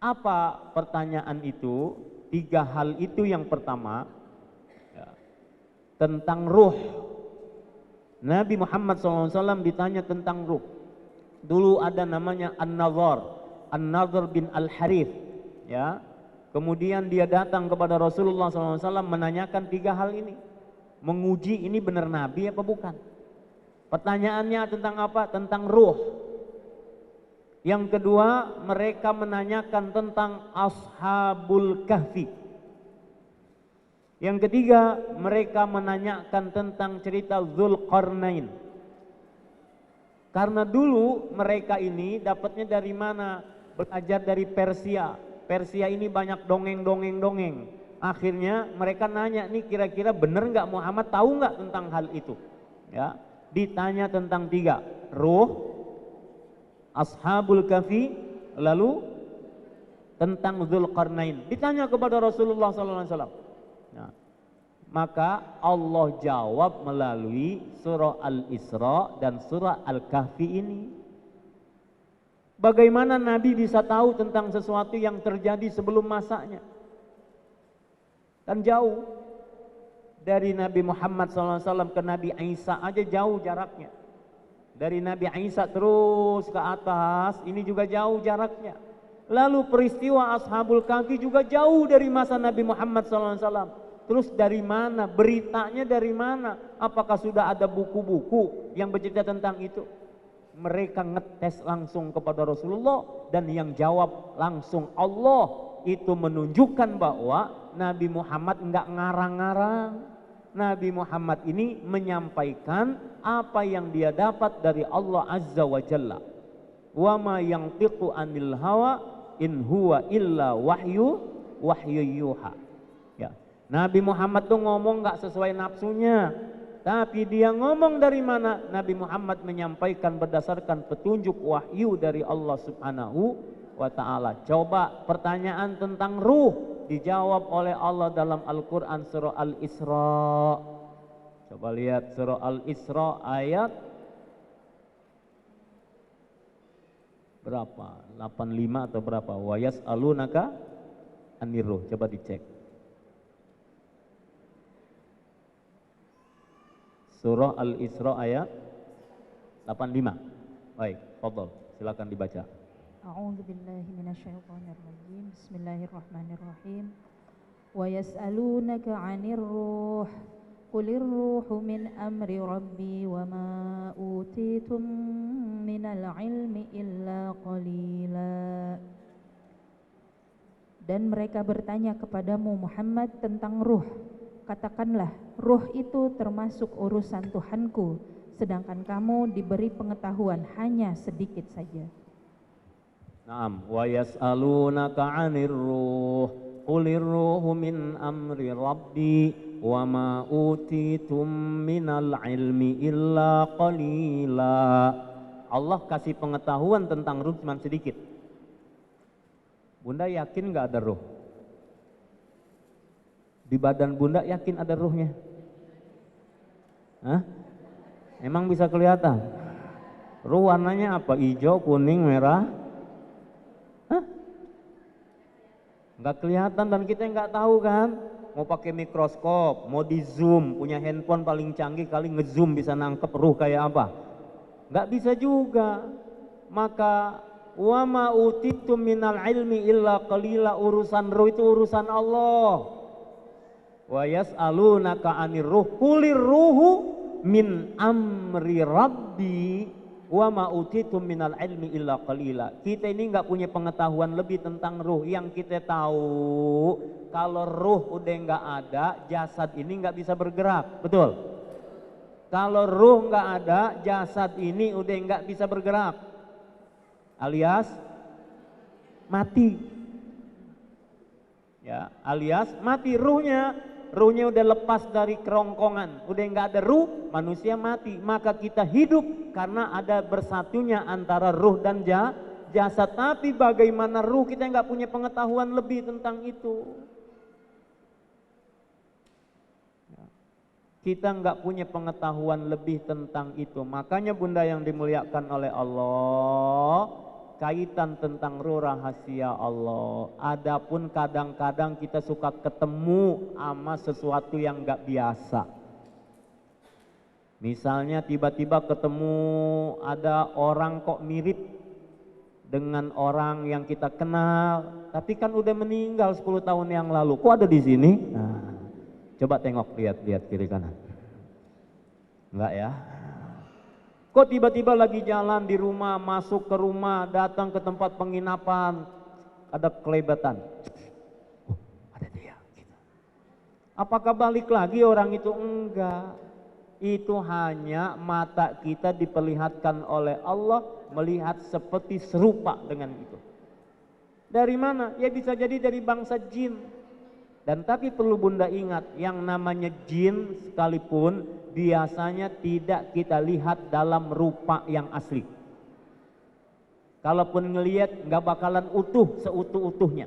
Apa pertanyaan itu? 3 hal itu. Yang pertama, ya, tentang ruh. Nabi Muhammad SAW ditanya tentang ruh. Dulu ada namanya An-Nadhr bin Al-Harith. Ya. Kemudian dia datang kepada Rasulullah SAW menanyakan 3 hal ini. Menguji ini benar nabi apa bukan. Pertanyaannya tentang apa? Tentang ruh. Yang kedua, mereka menanyakan tentang Ashabul Kahfi. Yang ketiga, mereka menanyakan tentang cerita Dzulqarnain. Karena dulu mereka ini dapatnya dari mana? Belajar dari Persia. Persia ini banyak dongeng. Akhirnya mereka nanya, nih kira-kira benar nggak Muhammad tahu nggak tentang hal itu? Ya, ditanya tentang 3, ruh, Ashabul Kahfi, lalu tentang Dzulqarnain. Ditanya kepada Rasulullah SAW. Nah, maka Allah jawab melalui surah Al-Isra dan surah Al-Kahfi ini. Bagaimana Nabi bisa tahu tentang sesuatu yang terjadi sebelum masanya? Kan jauh. Dari Nabi Muhammad SAW ke Nabi Isa aja jauh jaraknya. Dari Nabi Isa terus ke atas, ini juga jauh jaraknya. Lalu peristiwa Ashabul Kahfi juga jauh dari masa Nabi Muhammad SAW. Terus dari mana? Beritanya dari mana? Apakah sudah ada buku-buku yang bercerita tentang itu? Mereka ngetes langsung kepada Rasulullah dan yang jawab langsung Allah. Itu menunjukkan bahwa Nabi Muhammad enggak ngarang-ngarang. Nabi Muhammad ini menyampaikan apa yang dia dapat dari Allah Azza wa Jalla. Wa ma yantiqu anil hawa in huwa illa wahyu yuha. Ya. Nabi Muhammad tuh ngomong enggak sesuai nafsunya. Tapi dia ngomong dari mana? Nabi Muhammad menyampaikan berdasarkan petunjuk wahyu dari Allah Subhanahu wa ta'ala. Coba pertanyaan tentang ruh dijawab oleh Allah dalam Al-Quran surah Al-Isra. Coba lihat surah Al-Isra ayat berapa? 85 atau berapa? Wa yas'alunaka anir ruh. Coba dicek. Surah Al-Isra ayat 85. Baik, fadhol, silakan dibaca. A'udzu billahi minasyaitonir rajim. Bismillahirrahmanirrahim. Wa yas'alunaka 'anir ruh. Qulir ruhu min amri rabbi wa ma utitum minal ilmi illa qalila. Dan mereka bertanya kepadamu Muhammad tentang ruh. Katakanlah, ruh itu termasuk urusan Tuhanku, sedangkan kamu diberi pengetahuan hanya sedikit saja. Naam, wa yas'alunaka 'anir ruh, qulir ruhu min amri rabbi wa ma utitum minal ilmi illa qalila. Allah kasih pengetahuan tentang ruh cuma sedikit. Bunda yakin nggak ada ruh? Di badan bunda yakin ada ruhnya? Hah? Emang bisa kelihatan? Ruh warnanya apa? Hijau, kuning, merah? Hah? Nggak kelihatan dan kita nggak tahu kan? Mau pakai mikroskop, mau di zoom, punya handphone paling canggih kali ngezoom bisa nangkep ruh kayak apa? Nggak bisa juga. Maka wa ma utitum minal ilmi illa qalila, urusan ruh itu urusan Allah. Wa yas'alunaka 'anir ruh qulir ruhu min amri rabbi wa ma utitum minal ilmi illa qalila. Kita ini nggak punya pengetahuan lebih tentang ruh. Yang kita tahu kalau ruh udah nggak ada, jasad ini nggak bisa bergerak, betul? Kalau ruh nggak ada, jasad ini udah nggak bisa bergerak, alias mati. Ya, alias mati ruhnya. Ruhnya udah lepas dari kerongkongan, udah nggak ada ruh, manusia mati. Maka kita hidup karena ada bersatunya antara ruh dan jasad. Tapi bagaimana ruh, kita nggak punya pengetahuan lebih tentang itu. Kita nggak punya pengetahuan lebih tentang itu. Makanya bunda yang dimuliakan oleh Allah, kaitan tentang ruh rahasia Allah. Adapun kadang-kadang kita suka ketemu sama sesuatu yang nggak biasa. Misalnya tiba-tiba ketemu ada orang kok mirip dengan orang yang kita kenal, tapi kan udah meninggal 10 tahun yang lalu. Kok ada di sini? Nah, coba tengok, lihat kiri kanan. Enggak ya? Kok tiba-tiba lagi jalan di rumah, masuk ke rumah, datang ke tempat penginapan, ada kelebatan. Oh, ada dia. Gitu. Apakah balik lagi orang itu? Enggak. Itu hanya mata kita diperlihatkan oleh Allah, melihat seperti serupa dengan itu. Dari mana? Ya bisa jadi dari bangsa jin. Dan tapi perlu bunda ingat, yang namanya jin sekalipun biasanya tidak kita lihat dalam rupa yang asli. Kalaupun ngelihat nggak bakalan utuh seutuh-utuhnya.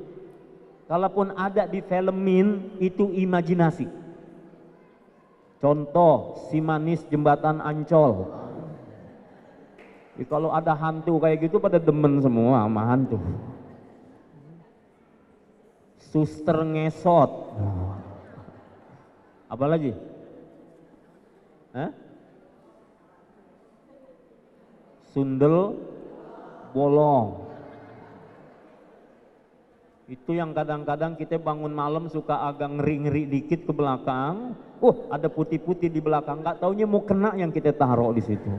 Kalaupun ada di filmin itu imajinasi. Contoh si manis jembatan Ancol. Kalau ada hantu kayak gitu pada demen semua sama hantu. Suster ngesot. Apa lagi? Hah? Sundel bolong. Itu yang kadang-kadang kita bangun malam suka agak ngeri-ngeri dikit ke belakang. Ada putih-putih di belakang. Nggak taunya mau kena yang kita taruh di situ.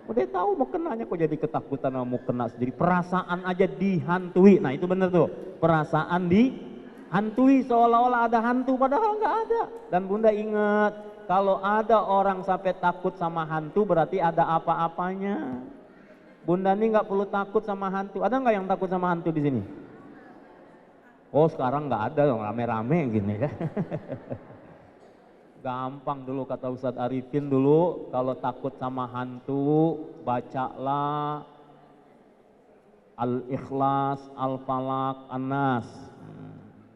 Udah tahu mau kenanya kok jadi ketakutan mau kena sendiri. Perasaan aja dihantui. Nah itu bener tuh. Perasaan dihantui seolah-olah ada hantu padahal nggak ada. Dan bunda ingat, kalau ada orang sampai takut sama hantu berarti ada apa-apanya. Bunda ini nggak perlu takut sama hantu. Ada nggak yang takut sama hantu di sini? Oh sekarang nggak ada, rame-rame gini ya. Gampang dulu kata Ustadz Arifin dulu, kalau takut sama hantu bacalah Al-Ikhlas, Al-Falaq, An-Nas.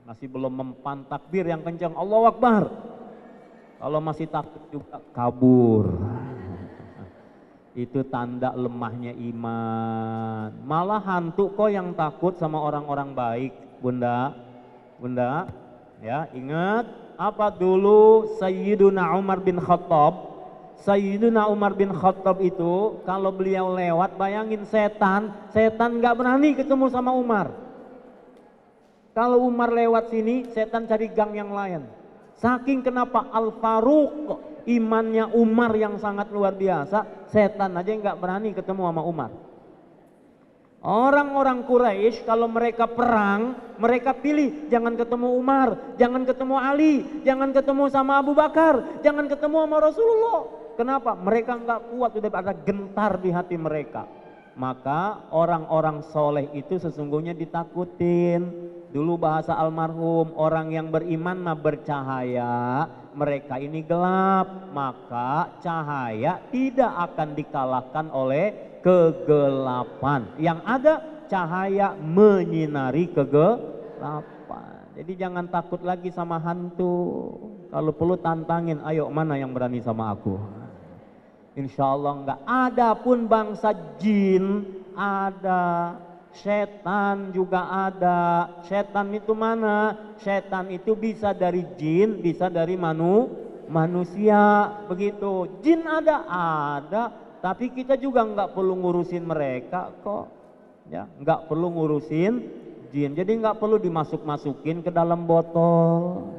Masih belum mempan takbir yang kencang, Allahu Akbar. Kalau masih takut juga kabur. Itu tanda lemahnya iman. Malah hantu kok yang takut sama orang-orang baik, bunda. Bunda, ya ingat apa dulu Sayyiduna Umar bin Khattab. Sayyiduna Umar bin Khattab itu kalau beliau lewat, bayangin setan nggak berani ketemu sama Umar. Kalau Umar lewat sini, setan cari gang yang lain. Saking kenapa Al-Faruq, imannya Umar yang sangat luar biasa, setan aja nggak berani ketemu sama Umar. Orang-orang Quraisy kalau mereka perang, mereka pilih jangan ketemu Umar, jangan ketemu Ali, jangan ketemu sama Abu Bakar, jangan ketemu sama Rasulullah. Kenapa? Mereka nggak kuat, sudah ada gentar di hati mereka. Maka orang-orang soleh itu sesungguhnya ditakutin. Dulu bahasa almarhum, orang yang beriman mah bercahaya, mereka ini gelap, maka cahaya tidak akan dikalahkan oleh kegelapan. Yang ada cahaya menyinari kegelapan. Jadi jangan takut lagi sama hantu. Kalau perlu tantangin, ayo mana yang berani sama aku? Insya Allah enggak. Adapun bangsa jin ada, setan juga ada. Setan itu mana? Setan itu bisa dari jin, bisa dari manusia, begitu. Jin ada. Tapi kita juga enggak perlu ngurusin mereka kok. Ya, enggak perlu ngurusin jin. Jadi enggak perlu dimasuk-masukin ke dalam botol.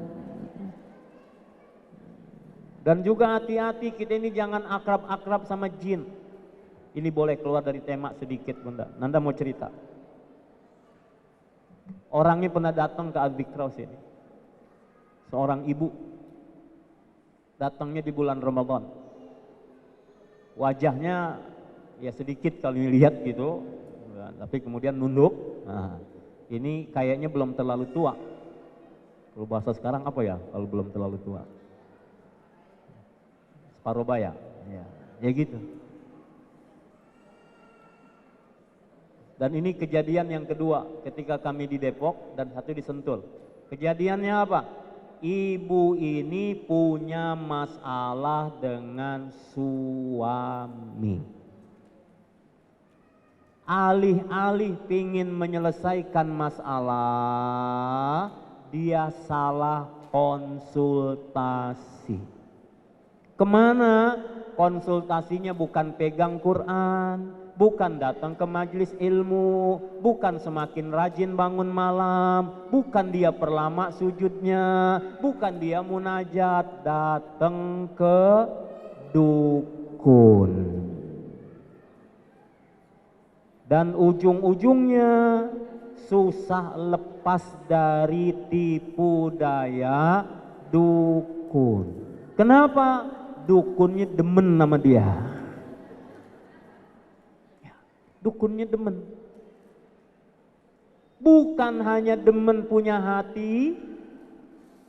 Dan juga hati-hati, kita ini jangan akrab-akrab sama jin. Ini boleh keluar dari tema sedikit, Bunda. Nanda mau cerita. Orangnya pernah datang ke Al-Bikra ini. Seorang ibu. Datangnya di bulan Ramadan. Wajahnya ya sedikit kalau dilihat gitu. Tapi kemudian nunduk. Nah, ini kayaknya belum terlalu tua. Kalau bahasa sekarang apa ya kalau belum terlalu tua? Parobaya, ya gitu. Dan ini kejadian yang kedua ketika kami di Depok dan satu di Sentul. Kejadiannya apa? Ibu ini punya masalah dengan suami. Alih-alih pingin menyelesaikan masalah, dia salah konsultasi. Kemana? Konsultasinya bukan pegang Quran, bukan datang ke majelis ilmu, bukan semakin rajin bangun malam, bukan dia perlama sujudnya, bukan dia munajat, datang ke dukun. Dan ujung-ujungnya susah lepas dari tipu daya dukun. Kenapa? Dukunnya demen sama dia. Dukunnya demen. Bukan hanya demen punya hati.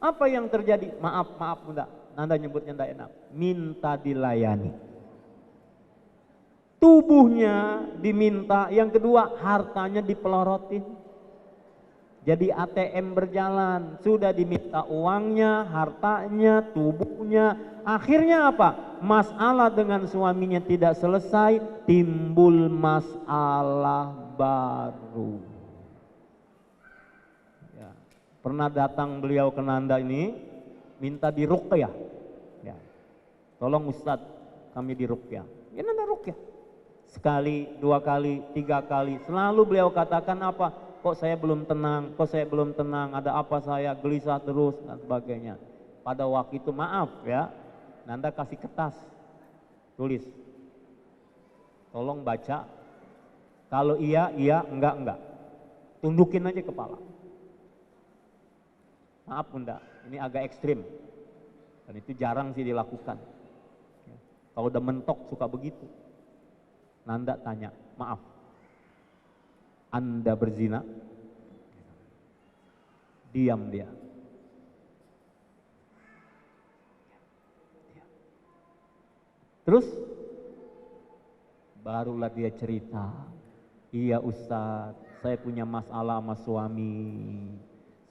Apa yang terjadi? Maaf Bunda. Nanda nyebutnya tidak enak. Minta dilayani. Tubuhnya diminta. Yang kedua hartanya dipelorotin. Jadi ATM berjalan, sudah diminta uangnya, hartanya, tubuhnya. Akhirnya apa? Masalah dengan suaminya tidak selesai, timbul masalah baru. Ya. Pernah datang beliau ke Nanda ini, minta diruqyah. Ya. Tolong Ustadz, kami diruqyah. Ya Nanda ruqyah. Sekali, 2 kali, 3 kali. Selalu beliau katakan apa? Kok saya belum tenang, ada apa saya, gelisah terus dan sebagainya. Pada waktu itu maaf ya, Nanda kasih kertas, tulis. Tolong baca, kalau iya, enggak. Tundukin aja kepala. Maaf Bunda, ini agak ekstrim. Dan itu jarang sih dilakukan. Kalau udah mentok suka begitu. Nanda tanya, maaf. Anda berzina? Diam dia. Terus barulah dia cerita. Iya Ustadz, saya punya masalah sama suami.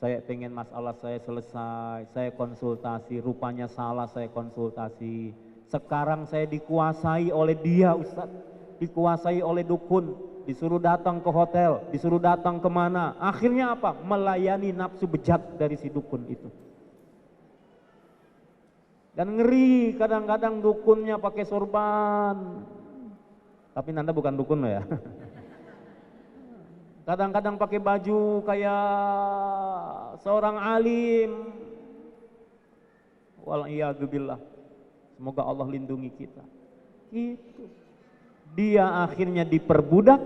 Saya pengen masalah saya selesai. Saya konsultasi, rupanya salah saya konsultasi. Sekarang saya dikuasai oleh dia Ustadz. Dikuasai oleh dukun. Disuruh datang ke hotel, disuruh datang kemana. Akhirnya apa? Melayani nafsu bejat dari si dukun itu. Dan ngeri kadang-kadang dukunnya pakai sorban. Tapi Nanda bukan dukun loh ya. Kadang-kadang pakai baju kayak seorang alim. Wal'iyadzubillah. Semoga Allah lindungi kita. Gitu. Dia akhirnya diperbudak,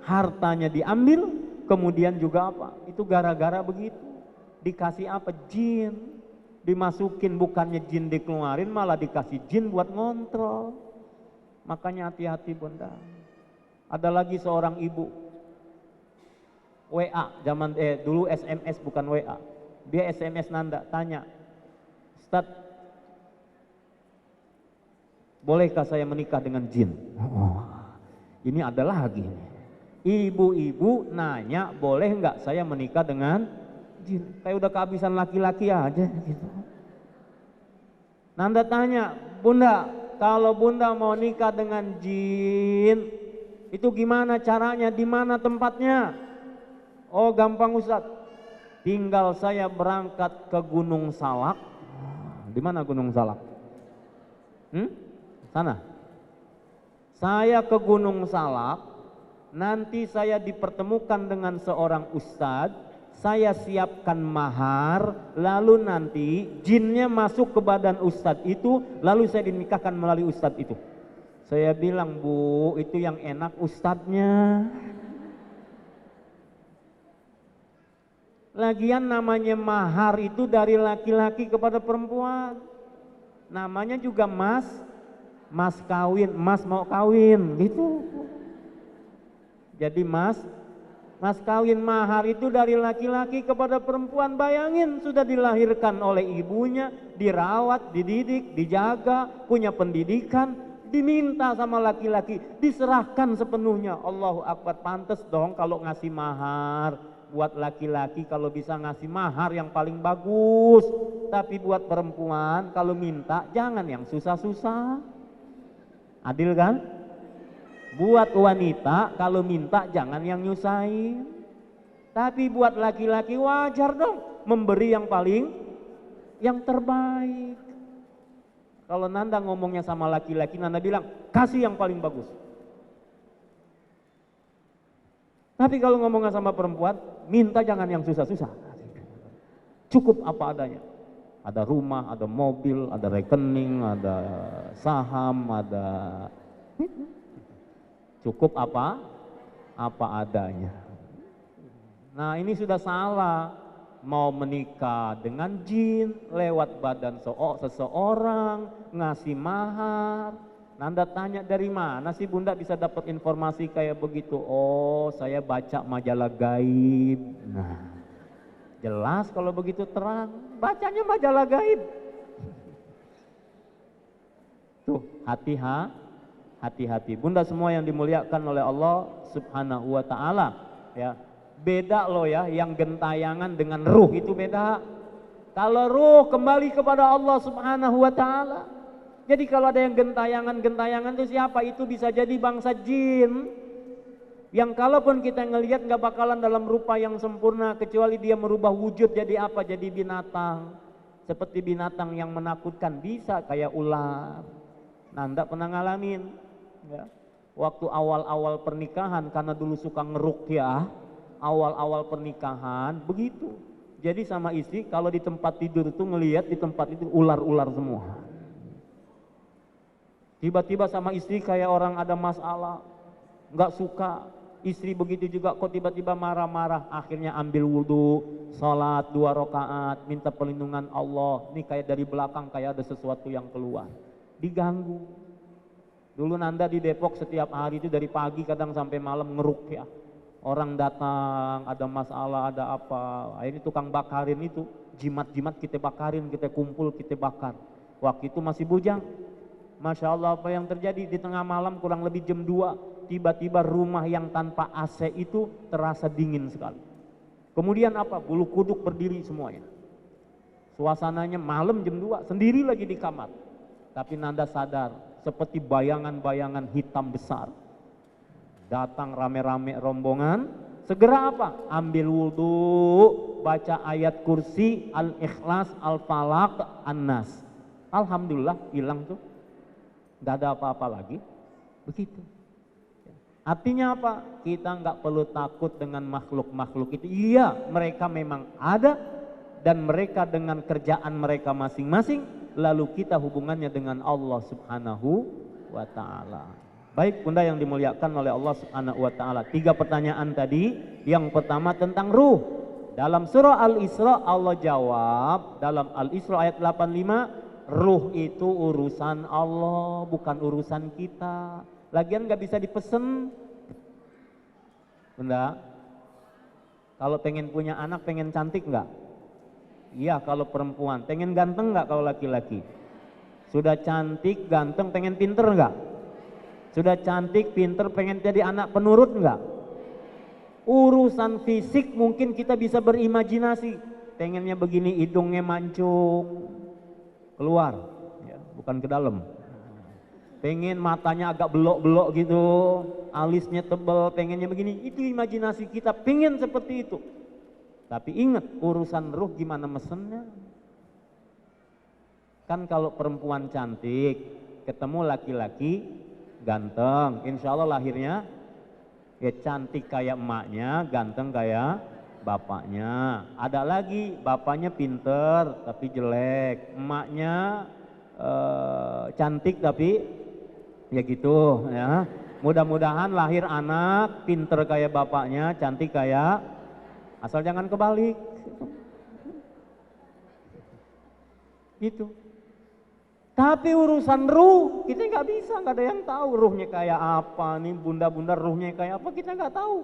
hartanya diambil, kemudian juga apa? Itu gara-gara begitu. Dikasih apa? Jin. Dimasukin, bukannya jin dikeluarin, malah dikasih jin buat ngontrol. Makanya hati-hati Bunda. Ada lagi seorang ibu. WA, dulu SMS bukan WA. Dia SMS Nanda, tanya, Ustaz, bolehkah saya menikah dengan jin? Oh, ini ada lagi. Ibu-ibu nanya, boleh nggak saya menikah dengan jin? Kayak udah kehabisan laki-laki aja gitu. Nanda tanya, Bunda, kalau Bunda mau nikah dengan jin, itu gimana caranya, di mana tempatnya? Oh gampang Ustaz, tinggal saya berangkat ke Gunung Salak. Di mana Gunung Salak? Sana. Saya ke Gunung Salak, nanti saya dipertemukan dengan seorang ustadz, saya siapkan mahar, lalu nanti jinnya masuk ke badan ustadz itu, lalu saya dinikahkan melalui ustadz itu. Saya bilang, Bu, itu yang enak ustadznya. Lagian namanya mahar itu dari laki-laki kepada perempuan. Namanya juga mas kawin, mas mau kawin gitu. Jadi mas kawin, mahar itu dari laki-laki kepada perempuan. Bayangin, sudah dilahirkan oleh ibunya, dirawat, dididik, dijaga, punya pendidikan, diminta sama laki-laki, diserahkan sepenuhnya. Allahu Akbar, pantas dong kalau ngasih mahar buat laki-laki, kalau bisa ngasih mahar yang paling bagus. Tapi buat perempuan kalau minta jangan yang susah-susah. Adil kan? Buat wanita kalau minta jangan yang nyusahin. Tapi buat laki-laki wajar dong memberi yang terbaik. Kalau Nanda ngomongnya sama laki-laki, Nanda bilang kasih yang paling bagus. Tapi kalau ngomongnya sama perempuan, minta jangan yang susah-susah. Cukup apa adanya. Ada rumah, ada mobil, ada rekening, ada saham, ada cukup apa adanya. Nah ini sudah salah, mau menikah dengan jin lewat badan seseorang, ngasih mahar. Nanda tanya, dari mana sih Bunda bisa dapat informasi kayak begitu? Oh, saya baca majalah gaib. Nah jelas kalau begitu terang, bacanya majalah gaib. Tuh, hati-hati. Bunda semua yang dimuliakan oleh Allah Subhanahu wa taala, ya. Beda loh ya, yang gentayangan dengan ruh itu beda. Kalau ruh kembali kepada Allah Subhanahu wa taala. Jadi kalau ada yang gentayangan itu siapa? Itu bisa jadi bangsa jin. Yang kalaupun kita ngelihat nggak bakalan dalam rupa yang sempurna, kecuali dia merubah wujud jadi apa? Jadi binatang. Seperti binatang yang menakutkan, bisa kayak ular. Nanda pernah ngalamin, ya. Waktu awal-awal pernikahan, karena dulu suka ngeruqyah, awal-awal pernikahan begitu. Jadi sama istri kalau di tempat tidur itu ngelihat di tempat itu ular-ular semua. Tiba-tiba sama istri kayak orang ada masalah, nggak suka. Istri begitu juga, kok tiba-tiba marah-marah. Akhirnya ambil wudhu, sholat 2 rakaat, minta perlindungan Allah. Ini kayak dari belakang kayak ada sesuatu yang keluar, diganggu. Dulu Nanda di Depok setiap hari itu dari pagi kadang sampai malam ngeruqyah. Orang datang, ada masalah, ada apa. Akhirnya tukang bakarin itu, jimat-jimat kita bakarin, kita kumpul, kita bakar. Waktu itu masih bujang. Masya Allah, apa yang terjadi di tengah malam kurang lebih jam 2. Tiba-tiba rumah yang tanpa AC itu terasa dingin sekali. Kemudian apa? Bulu kuduk berdiri semuanya. Suasananya malam jam 2, sendiri lagi di kamar. Tapi Nanda sadar, seperti bayangan-bayangan hitam besar. Datang rame-rame rombongan, segera apa? Ambil wudhu, baca ayat kursi, Al-Ikhlas, Al-Falaq, An-Nas. Alhamdulillah hilang tuh. Gak ada apa-apa lagi. Begitu. Artinya apa? Kita nggak perlu takut dengan makhluk-makhluk itu. Iya, mereka memang ada dan mereka dengan kerjaan mereka masing-masing. Lalu kita hubungannya dengan Allah Subhanahu wa taala. Baik Bunda yang dimuliakan oleh Allah Subhanahu wa taala. 3 pertanyaan tadi. Yang pertama tentang ruh. Dalam surah Al-Isra Allah jawab dalam Al-Isra ayat 85, ruh itu urusan Allah, bukan urusan kita. Lagian gak bisa dipesen, Bunda. Kalau pengen punya anak, pengen cantik nggak? Iya kalau perempuan. Pengen ganteng nggak kalau laki-laki? Sudah cantik, ganteng, pengen pinter nggak? Sudah cantik, pinter, pengen jadi anak penurut nggak? Urusan fisik mungkin kita bisa berimajinasi. Pengennya begini, hidungnya mancung, keluar, ya, bukan ke dalam. Pengen matanya agak belok-belok gitu, alisnya tebal, pengennya begini. Itu imajinasi kita, pengen seperti itu. Tapi ingat, urusan ruh gimana mesennya? Kan kalau perempuan cantik, ketemu laki-laki ganteng, insya Allah lahirnya ya cantik kayak emaknya, ganteng kayak bapaknya. Ada lagi, bapaknya pinter tapi jelek, emaknya cantik tapi ya gitu ya. Mudah-mudahan lahir anak pinter kayak bapaknya, cantik kayak, asal jangan kebalik. Gitu. Tapi urusan ruh kita nggak bisa, nggak ada yang tahu ruhnya kayak apa nih, bunda-bunda ruhnya kayak apa kita nggak tahu.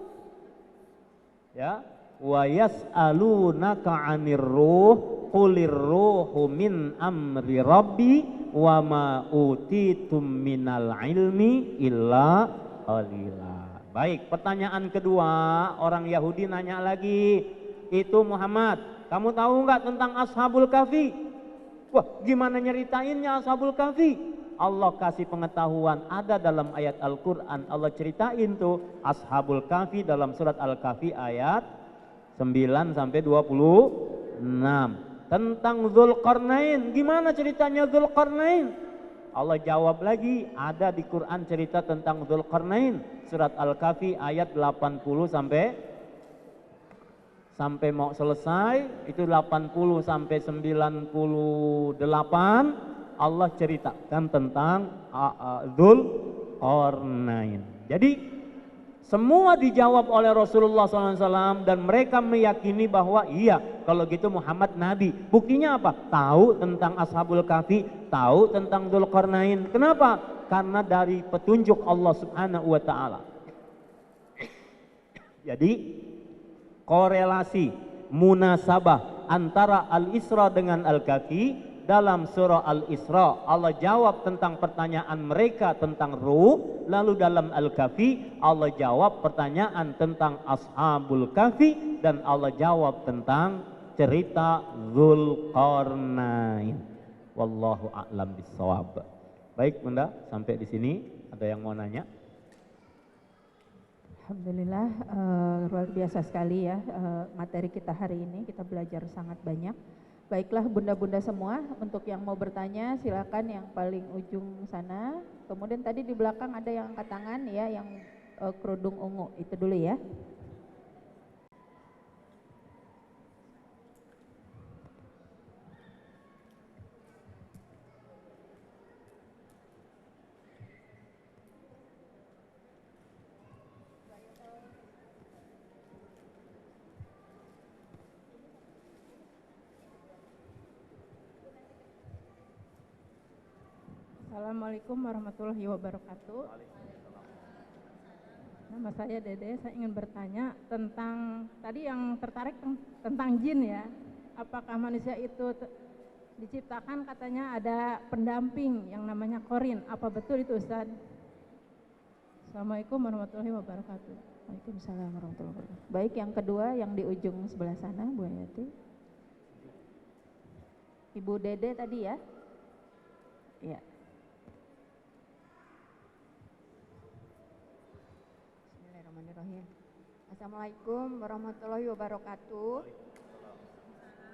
Ya, wa yas'alunaka 'anir ruh qulir ruhu min amri rabbi wa ma utitum minal ilmi illa qalila. Baik, pertanyaan kedua, orang Yahudi nanya lagi, itu Muhammad, kamu tahu nggak tentang Ashabul Kahfi? Wah, gimana nyeritainnya Ashabul Kahfi? Allah kasih pengetahuan, ada dalam ayat Al-Quran. Allah ceritain tuh Ashabul Kahfi dalam surat Al-Kahfi ayat 9 sampai 26. Tentang Dzulqarnain, gimana ceritanya Dzulqarnain? Allah jawab lagi, ada di Quran cerita tentang Dzulqarnain. Surat Al-Kahfi ayat 80 sampai mau selesai itu 80 sampai 98 Allah ceritakan tentang Dzulqarnain. Jadi semua dijawab oleh Rasulullah SAW dan mereka meyakini bahwa iya kalau gitu Muhammad Nabi. Buktinya apa? Tahu tentang Ashabul Kahfi, tahu tentang Dzulqarnain. Kenapa? Karena dari petunjuk Allah Subhanahu wa Ta'ala. Jadi korelasi munasabah antara Al-Isra dengan Al-Kahfi. Dalam surah Al-Isra Allah jawab tentang pertanyaan mereka tentang ruh, lalu dalam Al-Kahfi Allah jawab pertanyaan tentang Ashabul Kahfi dan Allah jawab tentang cerita Dzulqarnain. Wallahu a'lam bishawab. Baik Bunda, sampai di sini ada yang mau nanya? Alhamdulillah, luar biasa sekali ya materi kita hari ini, kita belajar sangat banyak. Baiklah bunda-bunda semua, untuk yang mau bertanya silakan yang paling ujung sana. Kemudian tadi di belakang ada yang angkat tangan ya, yang kerudung ungu, itu dulu ya. Assalamualaikum warahmatullahi wabarakatuh. Nama saya Dede, saya ingin bertanya tentang tadi yang tertarik tentang jin ya. Apakah manusia itu diciptakan katanya ada pendamping yang namanya korin? Apa betul itu Ustaz? Assalamualaikum warahmatullahi wabarakatuh. Waalaikumsalam warahmatullahi wabarakatuh. Baik, yang kedua yang di ujung sebelah sana Bu Hayati. Ibu Dede tadi ya? Iya. Bismillahirrahmanirrahim. Assalamualaikum warahmatullahi wabarakatuh.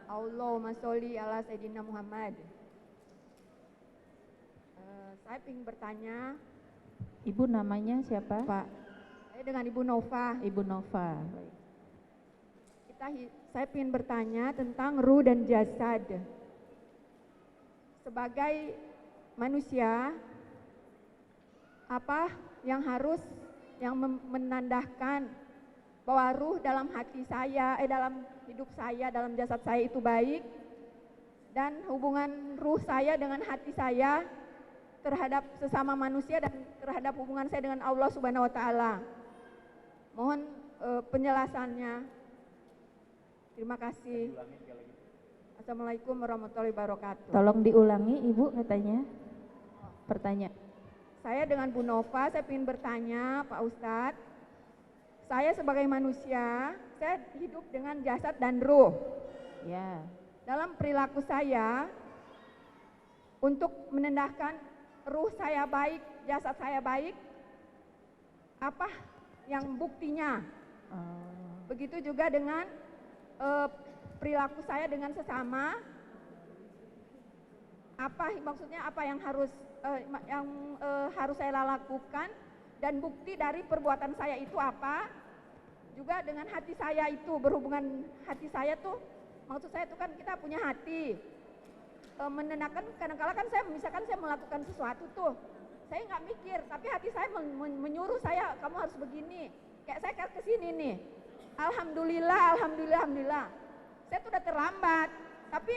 Allahumma sholli ala Sayyidina Muhammad. Saya ingin bertanya. Ibu namanya siapa? Pak, saya dengan Ibu Nova. Ibu Nova. Saya ingin bertanya tentang ruh dan jasad. Sebagai manusia, apa yang menandakan bahwa ruh dalam hati saya, dalam hidup saya, dalam jasad saya itu baik, dan hubungan ruh saya dengan hati saya terhadap sesama manusia dan terhadap hubungan saya dengan Allah Subhanahu wa Ta'ala. Mohon penjelasannya. Terima kasih. Assalamualaikum warahmatullahi wabarakatuh. Tolong diulangi Ibu katanya. Pertanyaan. Saya dengan Bu Nova, saya ingin bertanya Pak Ustadz. Saya sebagai manusia, saya hidup dengan jasad dan ruh. Ya. Dalam perilaku saya, untuk menendahkan ruh saya baik, jasad saya baik, apa yang buktinya? Begitu juga dengan perilaku saya dengan sesama, apa maksudnya apa yang harus saya lakukan, dan bukti dari perbuatan saya itu apa? Juga dengan hati saya itu, berhubungan hati saya tuh, maksud saya itu kan kita punya hati. Menenangkan, kadang-kadang kan misalkan saya melakukan sesuatu tuh, saya nggak mikir, tapi hati saya menyuruh saya, kamu harus begini. Kayak saya kesini nih, alhamdulillah, saya tuh udah terlambat, tapi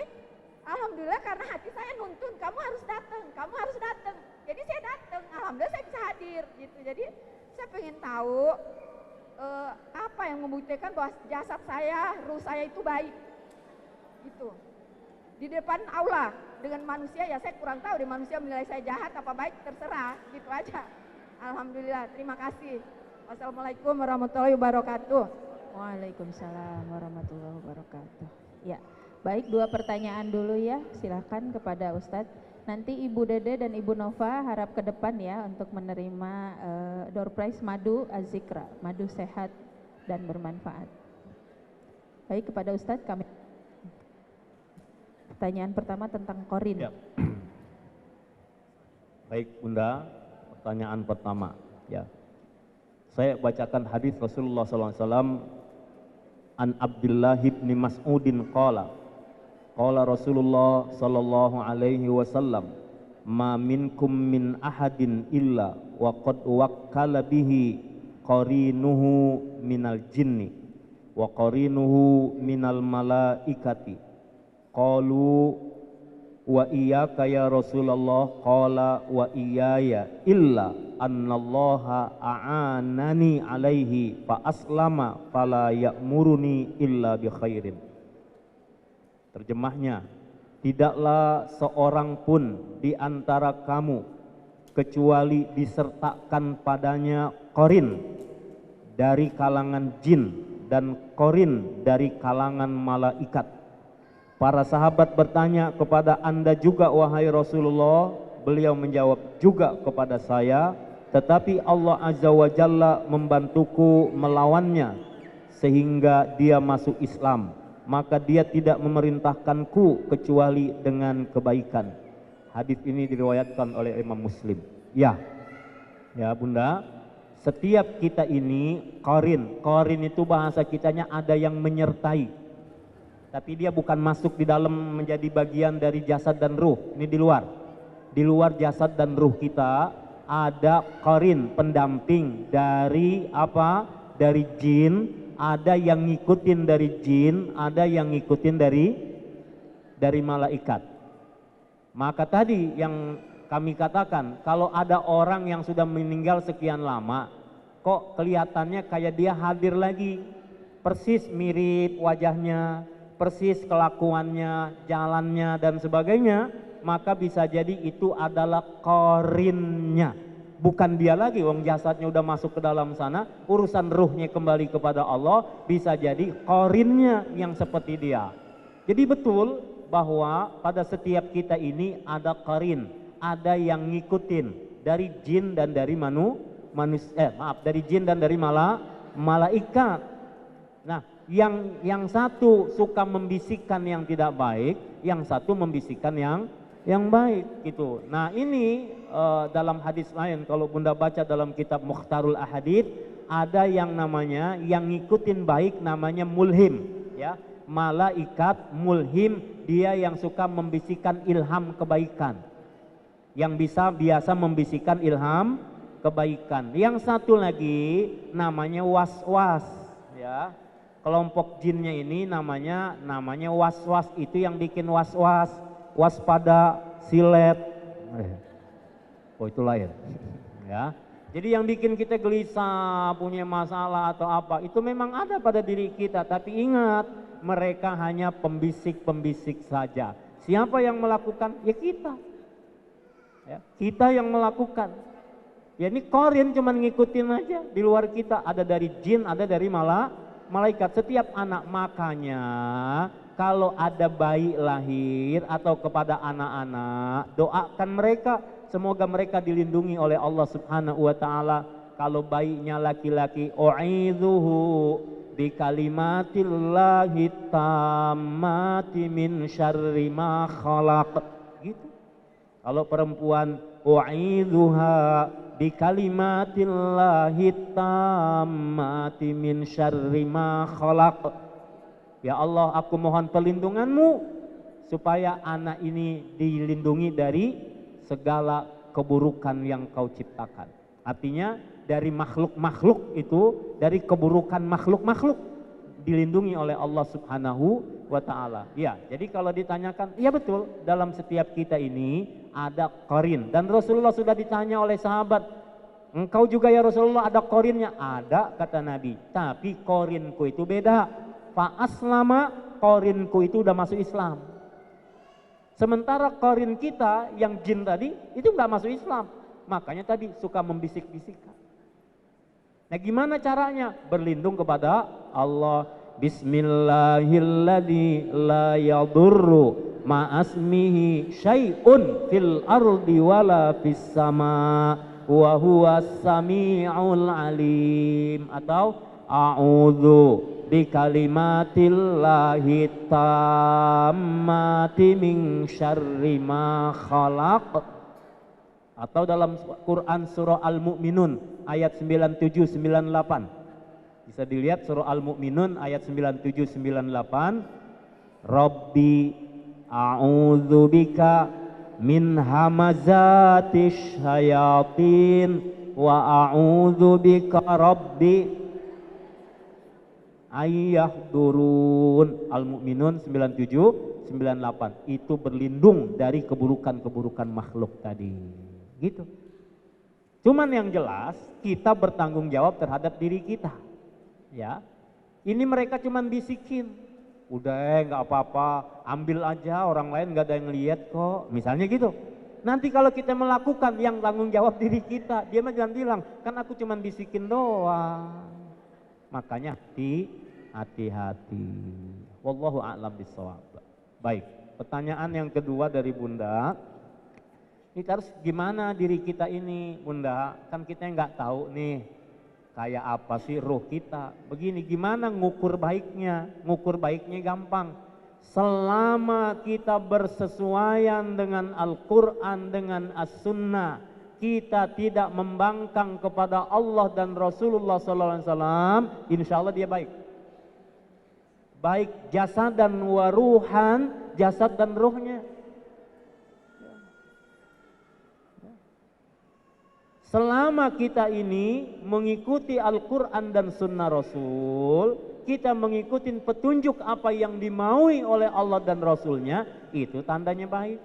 alhamdulillah karena hati saya nuntun, kamu harus datang. Jadi saya datang, alhamdulillah saya bisa hadir gitu. Jadi saya pengen tahu apa yang membuktikan bahwa jasad saya, ruh saya itu baik gitu. Di depan Allah dengan manusia ya saya kurang tahu, di manusia menilai saya jahat apa baik terserah, gitu aja. Alhamdulillah, terima kasih. Wassalamualaikum warahmatullahi wabarakatuh. Waalaikumsalam warahmatullahi wabarakatuh. Ya, baik, 2 pertanyaan dulu ya, silakan kepada Ustadz. Nanti Ibu Dede dan Ibu Nova harap ke depan ya untuk menerima door prize madu Az-Zikra, madu sehat dan bermanfaat. Baik, kepada Ustadz kami. Pertanyaan pertama tentang korin. Ya. Baik Bunda, pertanyaan pertama ya. Saya bacakan hadis Rasulullah SAW an Abdullah bin Mas'udin qala Rasulullah sallallahu alaihi wasallam ma minkum min ahadin illa wa qad wakkala bihi qarinuhu minal jinni wa qarinuhu minal malaikati. Qalu wa iyyaka ya Rasulullah, qala wa iyyaya illa annallaha a'anani alaihi fa aslama fala ya'muruni illa bi khairin. Terjemahnya, tidaklah seorang pun di antara kamu kecuali disertakan padanya qarin dari kalangan jin dan qarin dari kalangan malaikat. Para sahabat bertanya kepada Anda juga wahai Rasulullah. Beliau menjawab, juga kepada saya, tetapi Allah Azza wa Jalla membantuku melawannya sehingga dia masuk Islam, maka dia tidak memerintahkanku kecuali dengan kebaikan. Hadis ini diriwayatkan oleh Imam Muslim. Ya Bunda, setiap kita ini qarin itu bahasa kitanya ada yang menyertai, tapi dia bukan masuk di dalam menjadi bagian dari jasad dan ruh. Ini di luar jasad dan ruh kita ada qarin, pendamping dari apa? Dari jin. Ada yang ngikutin dari jin, ada yang ngikutin dari malaikat. Maka tadi yang kami katakan, kalau ada orang yang sudah meninggal sekian lama, kok kelihatannya kayak dia hadir lagi, persis mirip wajahnya, persis kelakuannya, jalannya dan sebagainya, maka bisa jadi itu adalah qarinnya. Bukan dia lagi, wong jasadnya udah masuk ke dalam sana, urusan ruhnya kembali kepada Allah, bisa jadi qarinnya yang seperti dia. Jadi betul bahwa pada setiap kita ini ada qarin, ada yang ngikutin dari jin dan dari dari jin dan dari malaikat. Nah, yang satu suka membisikkan yang tidak baik, yang satu membisikkan yang baik gitu. Nah ini dalam hadis lain, kalau Bunda baca dalam kitab Mukhtarul Ahadits, ada yang namanya yang ngikutin baik namanya mulhim ya. Malaikat mulhim, dia yang suka membisikkan ilham kebaikan, yang biasa membisikkan ilham kebaikan. Yang satu lagi namanya was-was ya. Kelompok jinnya ini namanya was-was, itu yang bikin was-was, waspada, silet. Oh itu lain ya. Jadi yang bikin kita gelisah, punya masalah atau apa, itu memang ada pada diri kita. Tapi ingat, mereka hanya pembisik-pembisik saja. Siapa yang melakukan? Ya kita. Ya, kita yang melakukan. Ya ini korin cuman ngikutin aja. Di luar kita ada dari jin, ada dari malaikat. Setiap anak, makanya kalau ada bayi lahir atau kepada anak-anak, doakan mereka semoga mereka dilindungi oleh Allah Subhanahu wa taala. Kalau bayinya laki-laki, u'idzuhu bi kalimatillahi tammati min syarri ma khalaq. Gitu. Kalau perempuan, u'idzuha bi kalimatillahi tammati min syarri ma khalaq. Ya Allah, aku mohon perlindunganmu supaya anak ini dilindungi dari segala keburukan yang kau ciptakan. Artinya dari makhluk-makhluk itu, dari keburukan makhluk-makhluk dilindungi oleh Allah Subhanahu wa taala. Ya, jadi kalau ditanyakan, iya betul, dalam setiap kita ini ada qarin. Dan Rasulullah sudah ditanya oleh sahabat, engkau juga ya Rasulullah ada qarinnya? Ada, kata Nabi, tapi qarinku itu beda. Fa aslama, qarinku itu udah masuk Islam. Sementara qarin kita yang jin tadi itu nggak masuk Islam. Makanya tadi suka membisik-bisikkan. Nah gimana caranya? Berlindung kepada Allah. Bismillahilladzi la yadurru ma'asmihi syai'un fil ardi wala fis sama wa huwas sami'ul alim. Atau a'udzu bi kalimatillahi tammati min syarri ma khalaq. Atau dalam Quran surah Al-Mu'minun ayat 97 98. Bisa dilihat surah Al-Mu'minun ayat 97 98. Rabbi a'udzu bika min hamazatis syayatin wa a'udzu bika rabbi ayyahdurun. Al-Mu'minun 97 98. Itu berlindung dari keburukan-keburukan makhluk tadi. Gitu. Cuman yang jelas kita bertanggung jawab terhadap diri kita. Ya. Ini mereka cuman bisikin. Udah nggak apa-apa, ambil aja, orang lain nggak ada yang lihat kok. Misalnya gitu. Nanti kalau kita melakukan, yang tanggung jawab diri kita. Dia mah jangan bilang, kan aku cuman bisikin doang. Makanya hati-hati. Wallahu a'lam bishawab. Baik, pertanyaan yang kedua dari Bunda. Kita harus gimana diri kita ini, Bunda? Kan kita nggak tahu nih kayak apa sih ruh kita. Begini, gimana ngukur baiknya? Ngukur baiknya gampang. Selama kita bersesuaian dengan Al-Quran, dengan As-Sunnah, kita tidak membangkang kepada Allah dan Rasulullah SAW, insya Allah dia baik. Baik jasad dan waruhan, jasad dan ruhnya. Selama kita ini mengikuti Al-Quran dan Sunnah Rasul, kita mengikuti petunjuk apa yang dimaui oleh Allah dan Rasulnya, itu tandanya baik.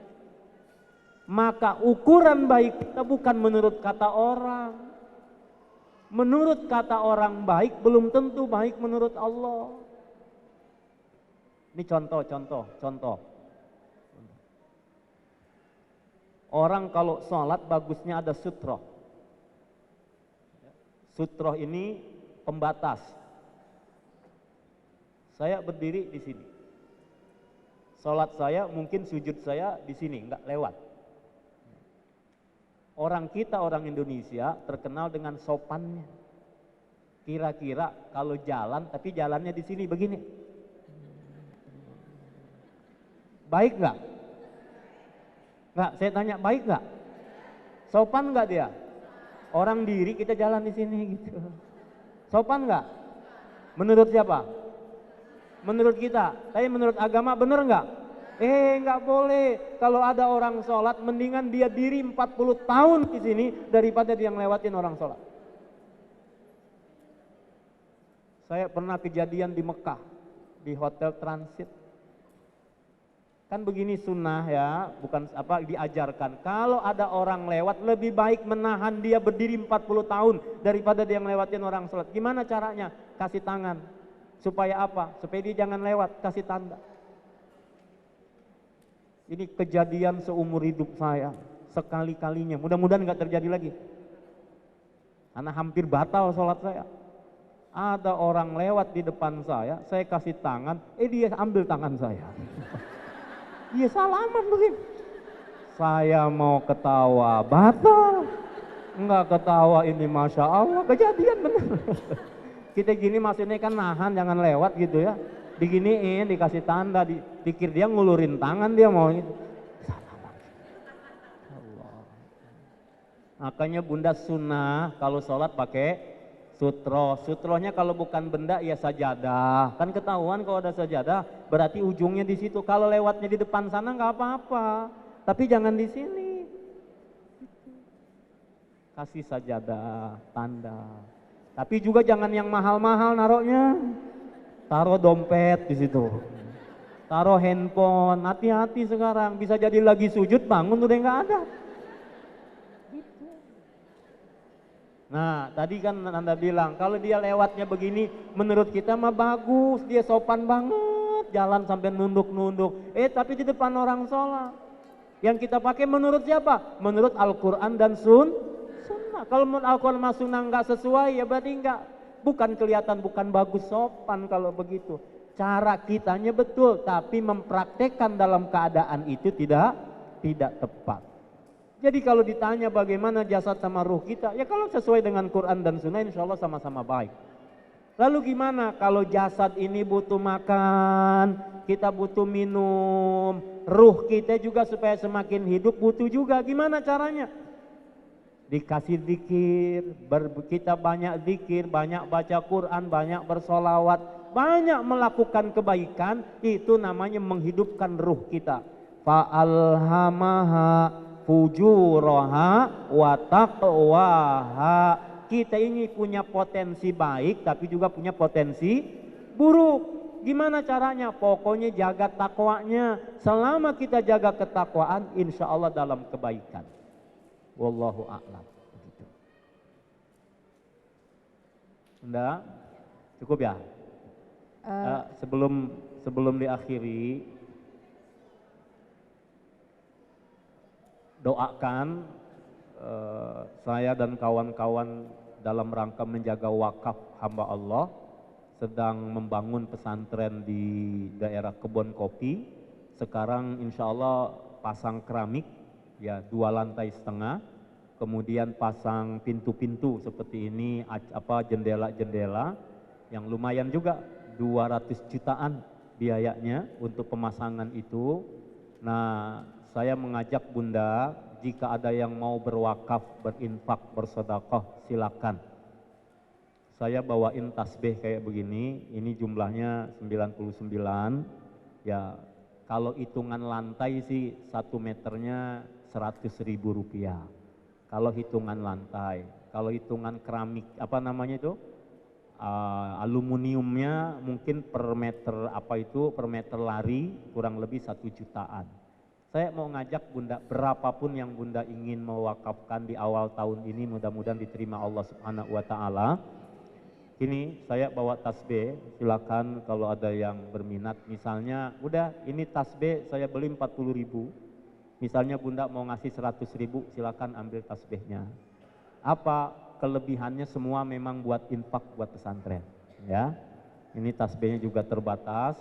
Maka ukuran baik kita bukan menurut kata orang. Menurut kata orang baik belum tentu baik menurut Allah. Ini contoh. Orang kalau sholat bagusnya ada sutroh. Sutroh ini pembatas. Saya berdiri di sini. Sholat saya mungkin sujud saya di sini, enggak lewat. Orang kita, orang Indonesia terkenal dengan sopannya. Kira-kira kalau jalan, tapi jalannya di sini begini. Baik enggak? Enggak, saya tanya baik enggak? Sopan enggak dia? Orang diri kita jalan di sini gitu. Sopan enggak? Menurut siapa? Menurut kita. Tapi menurut agama benar enggak? Enggak boleh. Kalau ada orang sholat, mendingan dia diri 40 tahun di sini daripada dia ngelewatin orang sholat. Saya pernah kejadian di Mekah, di hotel transit. Kan begini sunnah ya, bukan apa diajarkan. Kalau ada orang lewat, lebih baik menahan dia berdiri 40 tahun daripada dia ngelewatin orang sholat. Gimana caranya? Kasih tangan. Supaya apa? Supaya dia jangan lewat, kasih tanda. Ini kejadian seumur hidup saya, sekali-kalinya. Mudah-mudahan nggak terjadi lagi. Karena hampir batal sholat saya. Ada orang lewat di depan saya kasih tangan, dia ambil tangan saya. Dia salaman begini. Saya mau ketawa, batal. Enggak ketawa, ini Masya Allah, kejadian bener. Kita gini maksudnya kan nahan, jangan lewat gitu ya. Diginiin, dikasih tanda, dikir dia ngulurin tangan, dia mau gitu. Allah. Makanya Bunda sunnah kalau sholat pakai sutro. Sutronya kalau bukan benda ya sajadah. Kan ketahuan kalau ada sajadah berarti ujungnya di situ. Kalau lewatnya di depan sana nggak apa-apa. Tapi jangan di sini. Kasih sajadah, tanda. Tapi juga jangan yang mahal-mahal naruhnya. Taruh dompet di situ. Taruh handphone. Hati-hati sekarang. Bisa jadi lagi sujud bangun udah nggak ada. Nah, tadi kan Anda bilang, kalau dia lewatnya begini, menurut kita mah bagus, dia sopan banget, jalan sampai nunduk-nunduk. Tapi di depan orang sholat. Yang kita pakai menurut siapa? Menurut Al-Quran dan Sunnah. Kalau menurut Al-Quran dan Sunnah nggak sesuai, ya berarti nggak. Bukan kelihatan, bukan bagus, sopan kalau begitu. Cara kitanya betul, tapi mempraktekkan dalam keadaan itu tidak tepat. Jadi kalau ditanya bagaimana jasad sama ruh kita, ya kalau sesuai dengan Quran dan Sunnah insya Allah sama-sama baik. Lalu gimana kalau jasad ini butuh makan, kita butuh minum, ruh kita juga supaya semakin hidup butuh juga, gimana caranya? Dikasih zikir, kita banyak zikir, banyak baca Quran, banyak bersolawat, banyak melakukan kebaikan, itu namanya menghidupkan ruh kita. Fa'alhamaha fujuraha wa taqwaha. Kita ini punya potensi baik tapi juga punya potensi buruk. Gimana caranya? Pokoknya jaga takwanya. Selama kita jaga ketakwaan, insya Allah dalam kebaikan. Wallahu a'lam. Anda cukup ya? Sebelum diakhiri, doakan saya dan kawan-kawan dalam rangka menjaga wakaf hamba Allah sedang membangun pesantren di daerah Kebon Kopi. Sekarang insya Allah pasang keramik ya 2 lantai setengah, kemudian pasang pintu-pintu seperti ini, jendela-jendela yang lumayan juga 200 jutaan biayanya untuk pemasangan itu. Nah, saya mengajak Bunda, jika ada yang mau berwakaf, berinfak, bersedekah, silakan. Saya bawain tasbih kayak begini, ini jumlahnya 99. Ya, kalau hitungan lantai sih 1 meternya 100.000 rupiah. Kalau hitungan lantai, kalau hitungan keramik, aluminiumnya mungkin per meter per meter lari kurang lebih 1 jutaan. Saya mau ngajak Bunda, berapapun yang Bunda ingin mewakafkan di awal tahun ini, mudah-mudahan diterima Allah Subhanahu wa Ta'ala. Ini saya bawa tasbih, silakan kalau ada yang berminat. Misalnya, udah ini tasbih saya beli 40.000. Misalnya Bunda mau ngasih 100.000, silakan ambil tasbihnya. Apa kelebihannya? Semua memang buat infak, buat pesantren. Ya, ini tasbihnya juga terbatas.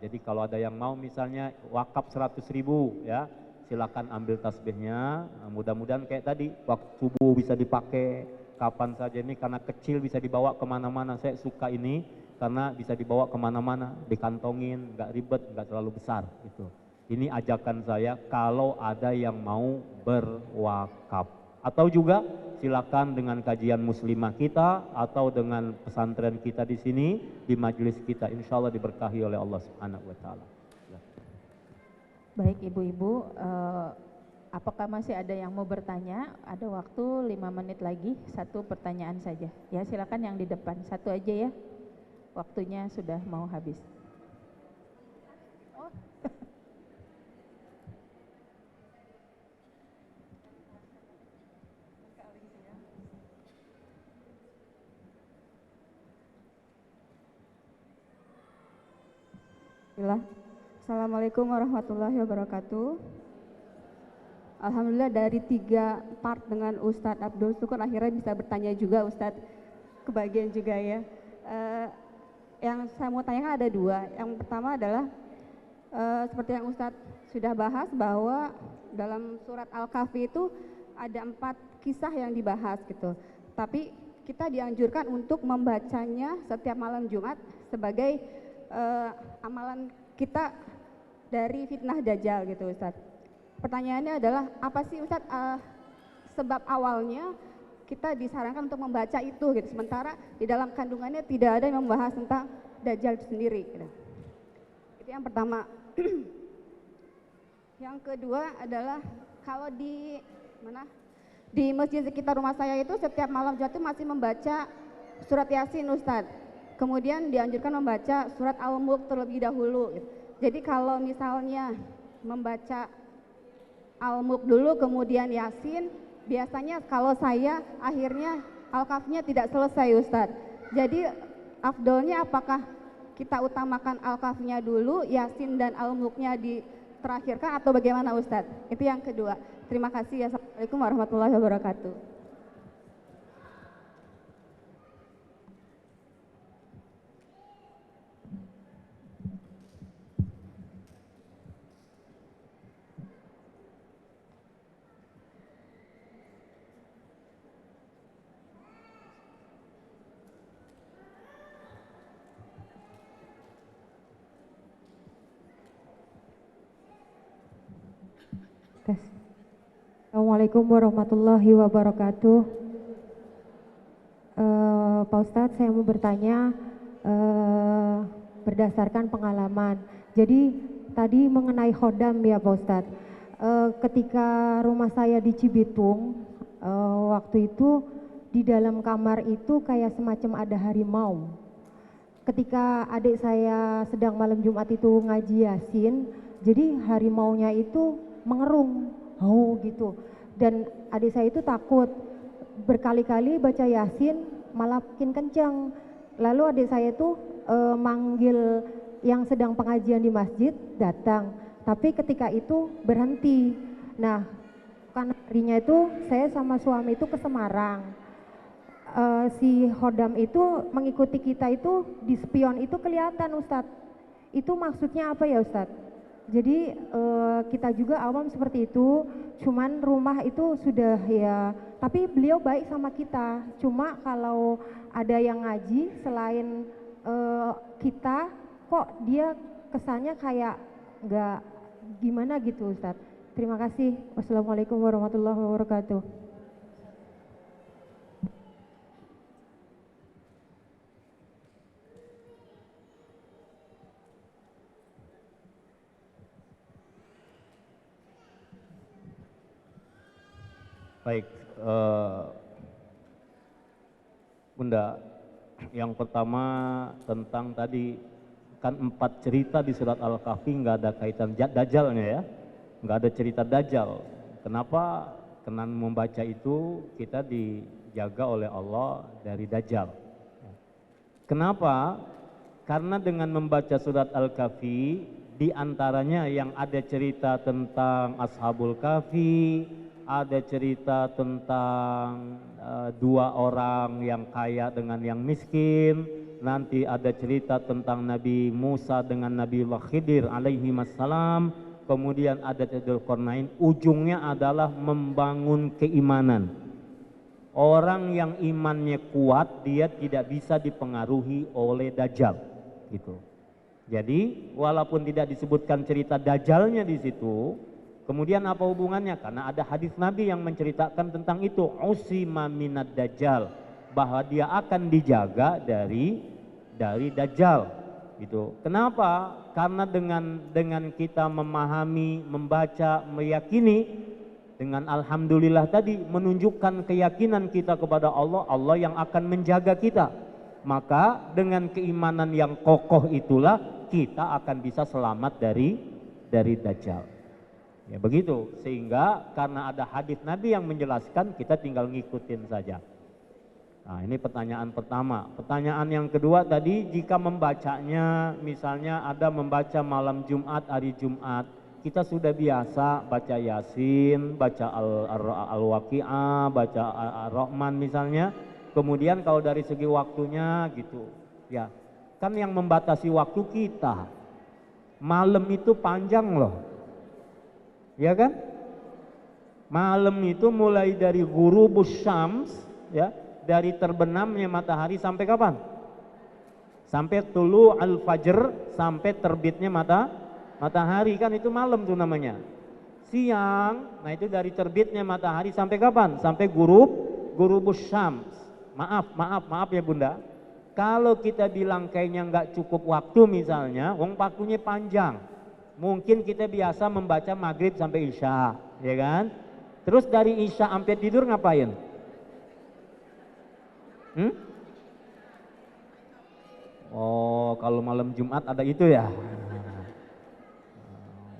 Jadi kalau ada yang mau misalnya wakaf 100.000 ya, silakan ambil tasbihnya. Mudah-mudahan kayak tadi waktu subuh bisa dipakai kapan saja, ini karena kecil bisa dibawa kemana-mana. Saya suka ini karena bisa dibawa kemana-mana, dikantongin, nggak ribet, nggak terlalu besar gitu. Ini ajakan saya kalau ada yang mau berwakaf. Atau juga silakan dengan kajian muslimah kita atau dengan pesantren kita di sini, di majelis kita, insya Allah diberkahi oleh Allah Subhanahu wa Ta'ala. Baik ibu-ibu, apakah masih ada yang mau bertanya? Ada waktu 5 menit lagi, 1 pertanyaan saja. Ya silakan yang di depan, 1 aja ya. Waktunya sudah mau habis. Bismillah. Assalamualaikum warahmatullahi wabarakatuh. Alhamdulillah dari 3 part dengan Ustadz Abdul Syukur akhirnya bisa bertanya juga Ustadz, kebagian juga ya. Yang saya mau tanyakan ada 2. Yang pertama adalah seperti yang Ustadz sudah bahas bahwa dalam surat Al-Kahfi itu ada 4 kisah yang dibahas gitu. Tapi kita dianjurkan untuk membacanya setiap malam Jumat sebagai amalan kita dari fitnah Dajjal gitu Ustadz. Pertanyaannya adalah apa sih Ustadz sebab awalnya kita disarankan untuk membaca itu gitu, sementara di dalam kandungannya tidak ada yang membahas tentang Dajjal itu sendiri gitu. Itu yang pertama. Yang kedua adalah kalau di masjid sekitar rumah saya itu setiap malam Jumat itu masih membaca surat Yasin Ustadz. Kemudian dianjurkan membaca surat Al-Mulk terlebih dahulu. Jadi kalau misalnya membaca Al-Mulk dulu kemudian Yasin, biasanya kalau saya akhirnya Al-Kahfinya tidak selesai Ustadz. Jadi afdolnya apakah kita utamakan Al-Kahfinya dulu, Yasin dan Al-Mulknya diterakhirkan atau bagaimana Ustadz? Itu yang kedua. Terima kasih. Assalamualaikum warahmatullahi wabarakatuh. Assalamualaikum warahmatullahi wabarakatuh. Pak Ustadz, saya mau bertanya berdasarkan pengalaman. Jadi tadi mengenai khodam ya Pak Ustadz. Ketika rumah saya di Cibitung, waktu itu di dalam kamar itu kayak semacam ada harimau. Ketika adik saya sedang malam Jumat itu ngaji Yasin, jadi harimaunya itu mengerung. Oh gitu, dan adik saya itu takut, berkali-kali baca Yasin malah makin kencang. Lalu adik saya itu manggil yang sedang pengajian di masjid datang, tapi ketika itu berhenti. Nah karena harinya itu saya sama suami itu ke Semarang, si khodam itu mengikuti kita itu di spion itu kelihatan Ustadz. Itu maksudnya apa ya Ustadz? Jadi kita juga awam seperti itu, cuman rumah itu sudah ya, tapi beliau baik sama kita. Cuma kalau ada yang ngaji selain kita, kok dia kesannya kayak nggak gimana gitu Ustadz. Terima kasih. Wassalamualaikum warahmatullahi wabarakatuh. Baik, Bunda, yang pertama tentang tadi kan 4 cerita di surat Al-Kahfi nggak ada kaitan Dajjalnya ya, nggak ada cerita Dajjal. Kenapa? Karena membaca itu kita dijaga oleh Allah dari Dajjal. Kenapa? Karena dengan membaca surat Al-Kahfi di antaranya yang ada cerita tentang Ashabul Kahfi, ada cerita tentang 2 orang yang kaya dengan yang miskin, nanti ada cerita tentang Nabi Musa dengan Nabiullah Khidir alaihi wassalam, kemudian ada Dzulqarnain. Ujungnya adalah membangun keimanan. Orang yang imannya kuat dia tidak bisa dipengaruhi oleh Dajjal gitu. Jadi walaupun tidak disebutkan cerita Dajjalnya di situ, kemudian apa hubungannya? Karena ada hadis Nabi yang menceritakan tentang itu, usima minad Dajjal, bahwa dia akan dijaga dari Dajjal. Gitu. Kenapa? Karena dengan kita memahami, membaca, meyakini, dengan alhamdulillah tadi menunjukkan keyakinan kita kepada Allah, Allah yang akan menjaga kita. Maka dengan keimanan yang kokoh itulah kita akan bisa selamat dari Dajjal. Ya begitu, sehingga karena ada hadis Nabi yang menjelaskan, kita tinggal ngikutin saja. Nah, ini pertanyaan pertama. Pertanyaan yang kedua tadi, jika membacanya, misalnya ada membaca malam Jumat, hari Jumat, kita sudah biasa baca Yasin, baca Al-Waqi'ah, baca Ar-Rahman misalnya. Kemudian kalau dari segi waktunya gitu, ya kan yang membatasi waktu kita. Malam itu panjang loh, ya kan? Malam itu mulai dari ghurubus syams, ya, dari terbenamnya matahari sampai kapan? Sampai tulu al-fajr, sampai terbitnya matahari, kan itu malam tuh namanya. Siang, nah itu dari terbitnya matahari sampai kapan? Sampai ghurubus syams. Maaf ya Bunda. Kalau kita bilang kayaknya nggak cukup waktu misalnya, wong waktunya panjang. Mungkin kita biasa membaca maghrib sampai isya, ya kan? Terus dari isya sampai tidur ngapain? Oh, kalau malam Jumat ada itu ya.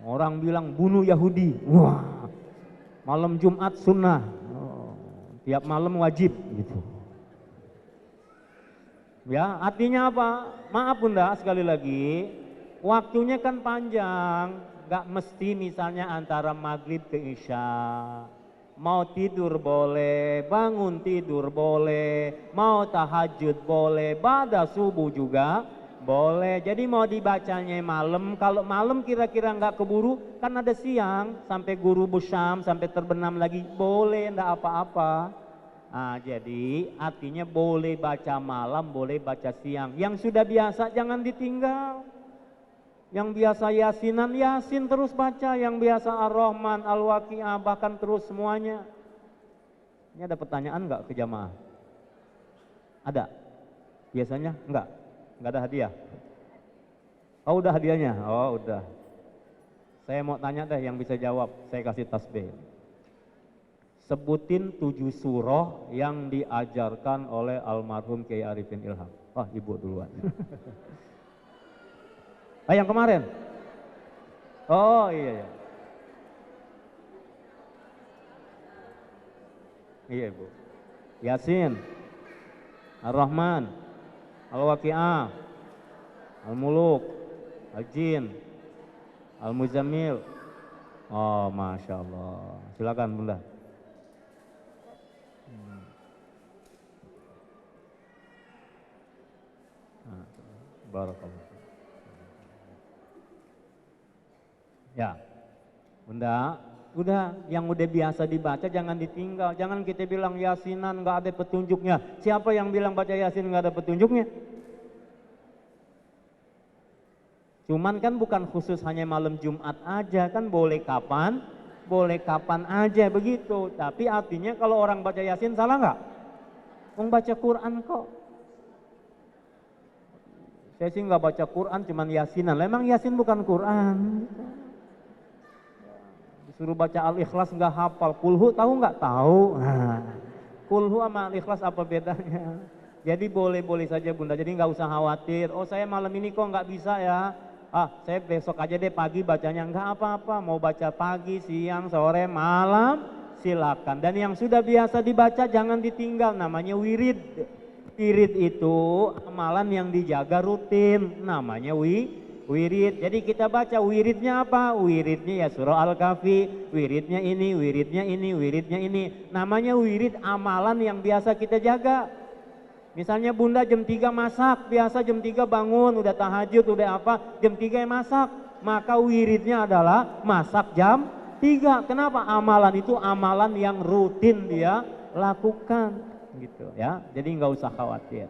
Orang bilang bunuh Yahudi. Wah, malam Jumat sunnah. Oh, tiap malam wajib gitu. Ya, artinya apa? Maaf Bunda, sekali lagi, waktunya kan panjang. Gak mesti misalnya antara maghrib ke isya. Mau tidur boleh, bangun tidur boleh, mau tahajud boleh, pada subuh juga boleh. Jadi mau dibacanya malam, kalau malam kira-kira nggak keburu, kan ada siang sampai ghurubus syams, sampai terbenam lagi, boleh, ndak apa-apa. Nah, jadi artinya boleh baca malam, boleh baca siang. Yang sudah biasa jangan ditinggal. Yang biasa yasinan, yasin terus baca. Yang biasa ar-Rahman, al-Waqi'ah, bahkan terus semuanya. Ini ada pertanyaan nggak ke jamaah? Ada? Biasanya enggak? Enggak ada hadiah? Oh udah hadiahnya? Oh udah. Saya mau tanya deh yang bisa jawab, saya kasih tasbih. Sebutin 7 surah yang diajarkan oleh almarhum Kiai Arifin Ilham. Wah, ibu duluan. Yang kemarin? Oh iya. Iya ibu. Yasin, Ar-Rahman, Al-Waqi'ah, Al-Muluk, Al-Jin, Al-Muzammil. Oh Masya Allah. Silakan Bunda. Barakallah. Ya, Bunda, udah yang udah biasa dibaca jangan ditinggal. Jangan kita bilang yasinan nggak ada petunjuknya. Siapa yang bilang baca yasin nggak ada petunjuknya? Cuman kan bukan khusus hanya malam Jumat aja, kan boleh kapan aja begitu. Tapi artinya kalau orang baca yasin salah nggak? Orang baca Quran kok. Saya sih nggak baca Quran, cuman yasinan. Memang yasin bukan Quran. Disuruh baca Al-Ikhlas nggak hafal, kulhu tahu nggak? Tahu. Kulhu sama Al-Ikhlas apa bedanya? Jadi boleh-boleh saja Bunda, jadi nggak usah khawatir. Oh saya malam ini kok nggak bisa ya? Saya besok aja deh pagi bacanya. Nggak apa-apa, mau baca pagi, siang, sore, malam, silakan. Dan yang sudah biasa dibaca jangan ditinggal, namanya wirid. Wirid itu amalan yang dijaga rutin, namanya wirid. Jadi kita baca wiridnya apa? Wiridnya ya surah Al-Kahfi, wiridnya ini, wiridnya ini, wiridnya ini. Namanya wirid, amalan yang biasa kita jaga. Misalnya Bunda jam 3 masak, biasa jam 3 bangun, udah tahajud, udah apa, jam 3 masak. Maka wiridnya adalah masak jam 3. Kenapa? Amalan itu amalan yang rutin dia lakukan. Gitu ya, jadi nggak usah khawatir.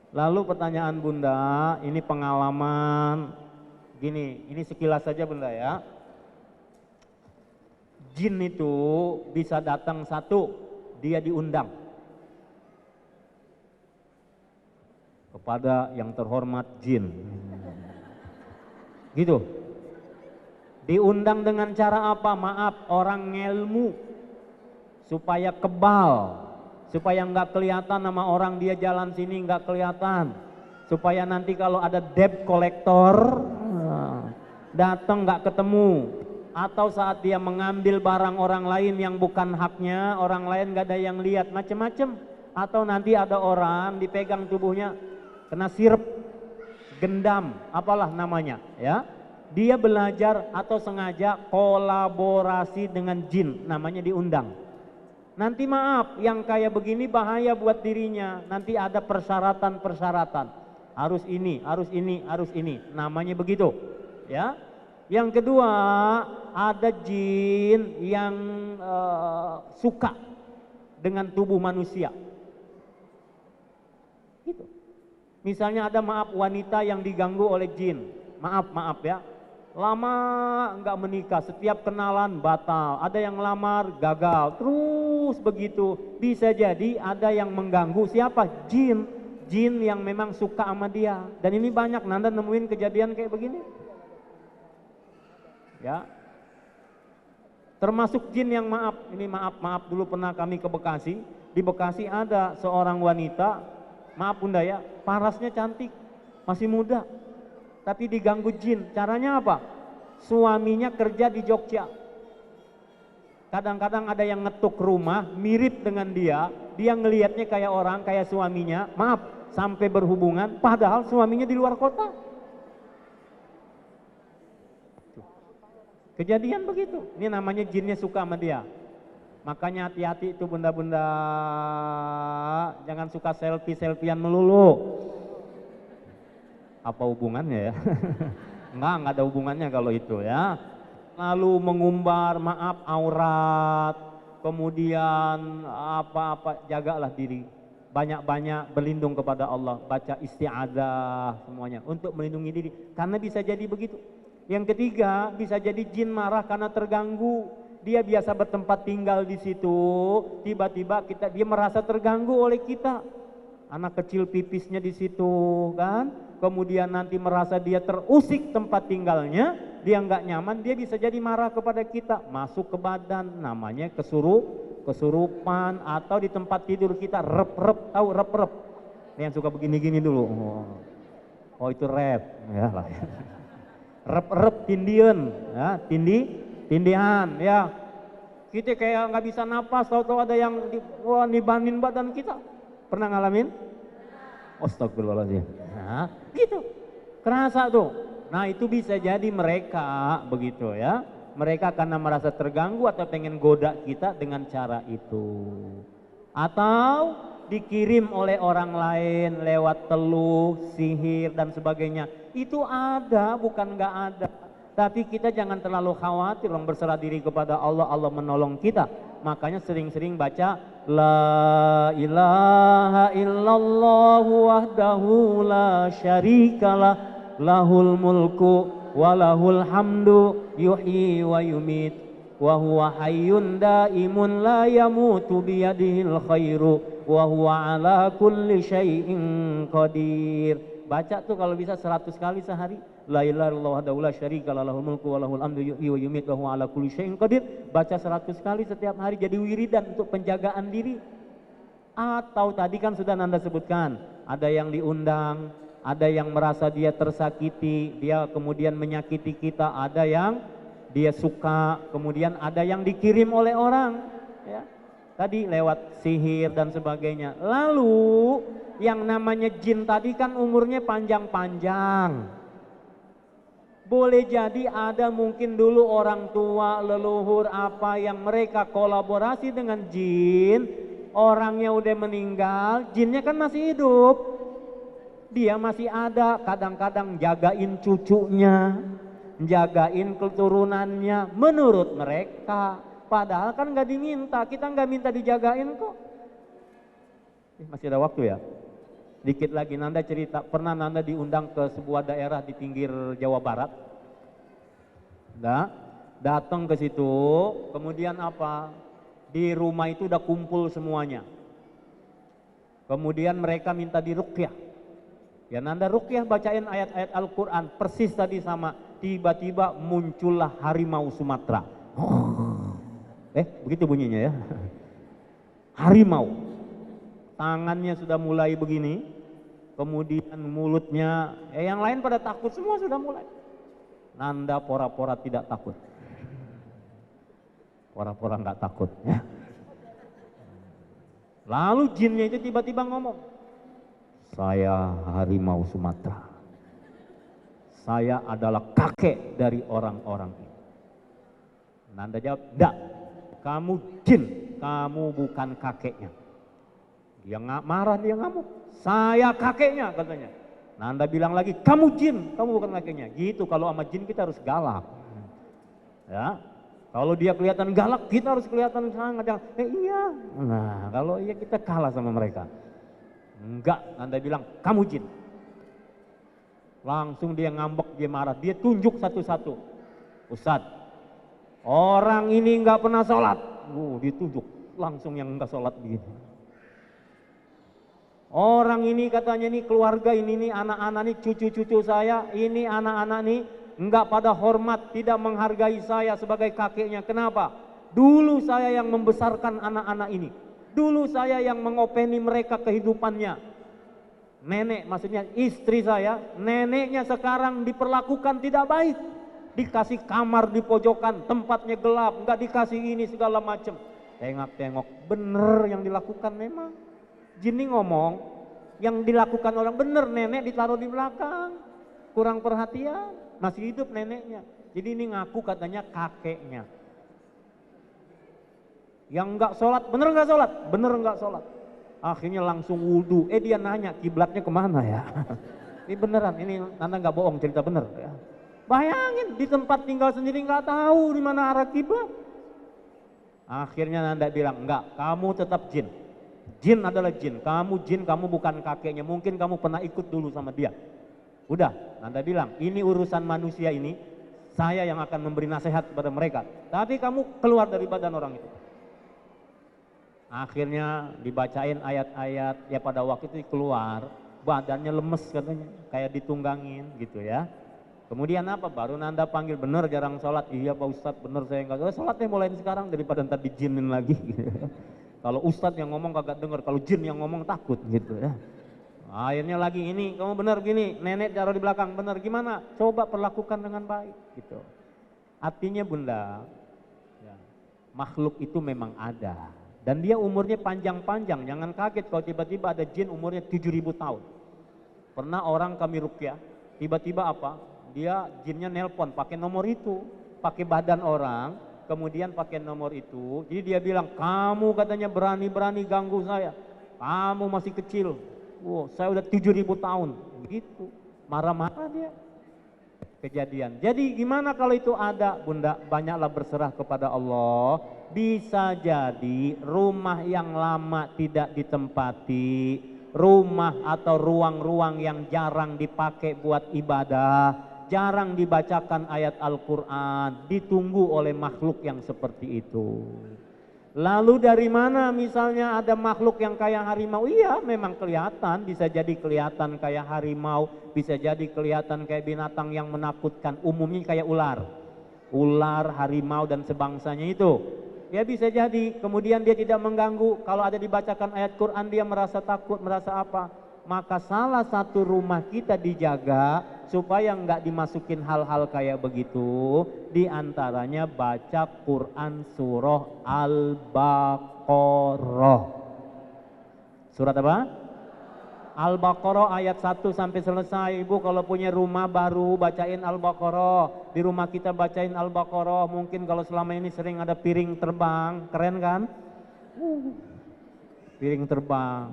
Lalu pertanyaan Bunda, ini pengalaman gini, ini sekilas saja Bunda ya. Jin itu bisa datang satu, dia diundang kepada yang terhormat jin. Gitu. Diundang dengan cara apa? Maaf, orang ngelmu supaya kebal. Supaya nggak kelihatan nama orang dia jalan sini nggak kelihatan. Supaya nanti kalau ada debt collector datang nggak ketemu. Atau saat dia mengambil barang orang lain yang bukan haknya, orang lain nggak ada yang lihat, macam-macam. Atau nanti ada orang dipegang tubuhnya kena sirep, gendam, apalah namanya ya. Dia belajar atau sengaja kolaborasi dengan jin, namanya diundang. Nanti maaf, yang kayak begini bahaya buat dirinya. Nanti ada persyaratan-persyaratan. Harus ini, harus ini, harus ini. Namanya begitu. Ya. Yang kedua, ada jin yang suka dengan tubuh manusia. Gitu. Misalnya ada maaf wanita yang diganggu oleh jin. Maaf ya. Lama enggak menikah, setiap kenalan batal. Ada yang lamar gagal, terus begitu. Bisa jadi ada yang mengganggu, siapa? Jin. Jin yang memang suka sama dia. Dan ini banyak, Nanda nemuin kejadian kayak begini. Ya. Termasuk jin yang maaf. Ini maaf dulu pernah kami ke Bekasi. Di Bekasi ada seorang wanita, maaf Bunda ya, parasnya cantik, masih muda. Tapi diganggu jin. Caranya apa? Suaminya kerja di Jogja. Kadang-kadang ada yang ngetuk rumah mirip dengan dia. Dia ngelihatnya kayak orang, kayak suaminya. Maaf, sampai berhubungan. Padahal suaminya di luar kota. Kejadian begitu. Ini namanya jinnya suka sama dia. Makanya hati-hati itu bunda-bunda. Jangan suka selfie-selfian melulu. Apa hubungannya ya? Enggak ada hubungannya kalau itu ya. Lalu mengumbar, maaf, aurat, kemudian apa-apa, jagalah diri. Banyak-banyak berlindung kepada Allah, baca isti'adzah semuanya untuk melindungi diri. Karena bisa jadi begitu. Yang ketiga, bisa jadi jin marah karena terganggu. Dia biasa bertempat tinggal di situ, tiba-tiba dia merasa terganggu oleh kita. Anak kecil pipisnya di situ kan, kemudian nanti merasa dia terusik tempat tinggalnya, dia nggak nyaman, dia bisa jadi marah kepada kita, masuk ke badan, namanya kesurupan, atau di tempat tidur kita rep-rep, tahu rep-rep? Ini yang suka begini-gini dulu, oh itu rep, ya lah. Rep-rep tindian, ya tindihan, ya. Kita kayak nggak bisa napas, tahu-tahu ada yang nibanin badan kita. Pernah ngalamin? Astagfirullahaladzim. Nah, gitu. Kerasa tuh. Nah, itu bisa jadi mereka begitu ya. Mereka karena merasa terganggu atau pengen goda kita dengan cara itu. Atau dikirim oleh orang lain lewat teluh, sihir dan sebagainya. Itu ada, bukan nggak ada. Tapi kita jangan terlalu khawatir, berserah diri kepada Allah, Allah menolong kita. Makanya sering-sering baca La ilaha illallah wahdahu la syarikalah lahul mulku walahul hamdu yuhyi wa yumit wa huwa hayyun daimun la yamutu biyadihil khairu wa huwa ala kulli syai'in qadir. Baca tuh kalau bisa 100 kali sehari. La ilaha illallah wahdahu la syarikalah lahul mulku walahul hamdu yuhyi wa yumiitu wa huwa ala kulli syai'in qadir. Baca 100 kali setiap hari jadi wiridan untuk penjagaan diri. Atau tadi kan sudah Nanda sebutkan, ada yang diundang, ada yang merasa dia tersakiti, dia kemudian menyakiti kita, ada yang dia suka, kemudian ada yang dikirim oleh orang, ya. Tadi lewat sihir dan sebagainya. Lalu yang namanya jin tadi kan umurnya panjang-panjang. Boleh jadi ada mungkin dulu orang tua, leluhur apa yang mereka kolaborasi dengan jin, orangnya udah meninggal, jinnya kan masih hidup. Dia masih ada, kadang-kadang jagain cucunya, jagain keturunannya menurut mereka. Padahal kan nggak diminta, kita nggak minta dijagain kok. Masih ada waktu ya? Dikit lagi Nanda cerita, pernah Nanda diundang ke sebuah daerah di pinggir Jawa Barat. Nah, datang ke situ, kemudian apa? Di rumah itu udah kumpul semuanya. Kemudian mereka minta diruqyah. Ya Nanda ruqyah bacain ayat-ayat Al-Quran, persis tadi sama. Tiba-tiba muncullah harimau Sumatera. Begitu bunyinya ya. Harimau. Tangannya sudah mulai begini, kemudian mulutnya, yang lain pada takut semua sudah mulai. Nanda pora-pora tidak takut. Pora-pora nggak takut ya. Lalu jinnya itu tiba-tiba ngomong, saya harimau Sumatera. Saya adalah kakek dari orang-orang ini. Nanda jawab, enggak, kamu jin, kamu bukan kakeknya. Dia nggak marah, dia ngamuk, saya kakeknya katanya. Nanda bilang lagi, kamu jin, kamu bukan kakeknya. Gitu, kalau sama jin kita harus galak. Ya, kalau dia kelihatan galak, kita harus kelihatan sangat. Iya, nah kalau iya kita kalah sama mereka. Enggak, Nanda bilang, kamu jin. Langsung dia ngambek, dia marah, dia tunjuk satu-satu. Ustadz, orang ini nggak pernah sholat. Ditunjuk, langsung yang nggak sholat begini. Orang ini katanya nih keluarga ini nih, anak-anak nih, cucu-cucu saya, ini anak-anak nih nggak pada hormat, tidak menghargai saya sebagai kakeknya. Kenapa? Dulu saya yang membesarkan anak-anak ini. Dulu saya yang mengopeni mereka kehidupannya. Nenek, maksudnya istri saya, neneknya sekarang diperlakukan tidak baik. Dikasih kamar di pojokan, tempatnya gelap, nggak dikasih ini segala macam. Tengok-tengok, bener yang dilakukan memang. Jin ini ngomong, yang dilakukan orang bener, nenek ditaruh di belakang. Kurang perhatian, masih hidup neneknya. Jadi ini ngaku katanya kakeknya. Yang nggak sholat, bener nggak sholat? Bener nggak sholat. Akhirnya langsung wudhu. Dia nanya kiblatnya kemana ya? Ini beneran, ini Nanda nggak bohong, cerita bener. Ya. Bayangin di tempat tinggal sendiri nggak tahu di mana arah kiblat. Akhirnya Nanda bilang, enggak, kamu tetap jin. Jin adalah jin, kamu bukan kakeknya. Mungkin kamu pernah ikut dulu sama dia. Udah, Nanda bilang, ini urusan manusia ini, saya yang akan memberi nasihat kepada mereka. Tapi kamu keluar dari badan orang itu. Akhirnya dibacain ayat-ayat, ya pada waktu itu keluar, badannya lemes katanya, kayak ditunggangin gitu ya. Kemudian apa? Baru Nanda panggil, bener jarang sholat. Iya Pak Ustadz, bener saya enggak sholat. Sholatnya mulai sekarang daripada ntar dijinin lagi. Kalau Ustadz yang ngomong kagak denger, kalau jin yang ngomong takut gitu ya. Akhirnya lagi ini, kamu bener gini, nenek taruh di belakang, bener gimana? Coba perlakukan dengan baik gitu. Artinya Bunda, ya, makhluk itu memang ada. Dan dia umurnya panjang-panjang, jangan kaget kalau tiba-tiba ada jin umurnya 7.000 tahun. Pernah orang kami ruqyah, tiba-tiba apa? Dia jinnya nelpon pakai nomor itu, pakai badan orang, kemudian pakai nomor itu. Jadi dia bilang, kamu katanya berani-berani ganggu saya, kamu masih kecil. Wow, saya udah 7.000 tahun, begitu. Marah-marah dia. Kejadian. Jadi gimana kalau itu ada, Bunda? Banyaklah berserah kepada Allah. Bisa jadi rumah yang lama tidak ditempati, rumah atau ruang-ruang yang jarang dipakai buat ibadah, jarang dibacakan ayat Al-Quran, ditunggu oleh makhluk yang seperti itu. Lalu dari mana misalnya ada makhluk yang kayak harimau? Iya memang kelihatan, bisa jadi kelihatan kayak harimau, bisa jadi kelihatan kayak binatang yang menakutkan, umumnya kayak ular. Ular, harimau dan sebangsanya itu. Ya bisa jadi, kemudian dia tidak mengganggu, kalau ada dibacakan ayat Quran dia merasa takut, merasa apa. Maka salah satu rumah kita dijaga supaya nggak dimasukin hal-hal kayak begitu, diantaranya baca Quran surah Al-Baqarah. Surat apa? Al-Baqarah ayat 1 sampai selesai. Ibu kalau punya rumah baru bacain Al-Baqarah. Di rumah kita bacain Al-Baqarah. Mungkin kalau selama ini sering ada piring terbang, keren kan? Piring terbang.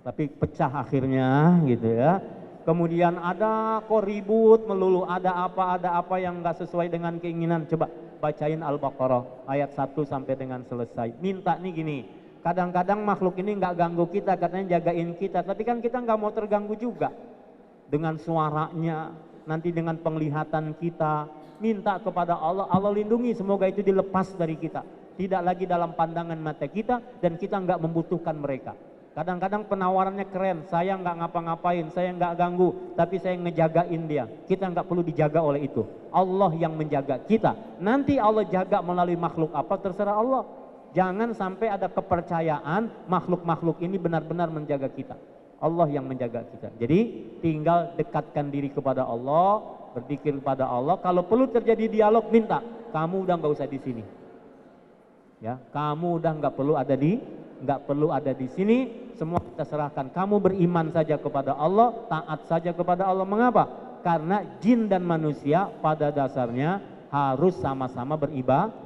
Tapi pecah akhirnya gitu ya. Kemudian ada kok ribut melulu, ada apa yang nggak sesuai dengan keinginan. Coba bacain Al-Baqarah ayat 1 sampai dengan selesai. Minta nih gini, kadang-kadang makhluk ini nggak ganggu kita, katanya jagain kita. Tapi kan kita nggak mau terganggu juga dengan suaranya, nanti dengan penglihatan kita. Minta kepada Allah, Allah lindungi, semoga itu dilepas dari kita. Tidak lagi dalam pandangan mata kita dan kita nggak membutuhkan mereka. Kadang-kadang penawarannya keren, saya nggak ngapa-ngapain, saya nggak ganggu, tapi saya ngejagain dia. Kita nggak perlu dijaga oleh itu. Allah yang menjaga kita. Nanti Allah jaga melalui makhluk apa, terserah Allah. Jangan sampai ada kepercayaan makhluk-makhluk ini benar-benar menjaga kita. Allah yang menjaga kita. Jadi tinggal dekatkan diri kepada Allah, berzikir kepada Allah. Kalau perlu terjadi dialog, minta, kamu udah nggak usah di sini. Ya, kamu udah nggak perlu ada di nggak perlu ada di sini, semua kita serahkan. Kamu beriman saja kepada Allah, taat saja kepada Allah. Mengapa? Karena jin dan manusia pada dasarnya harus sama-sama beribadah.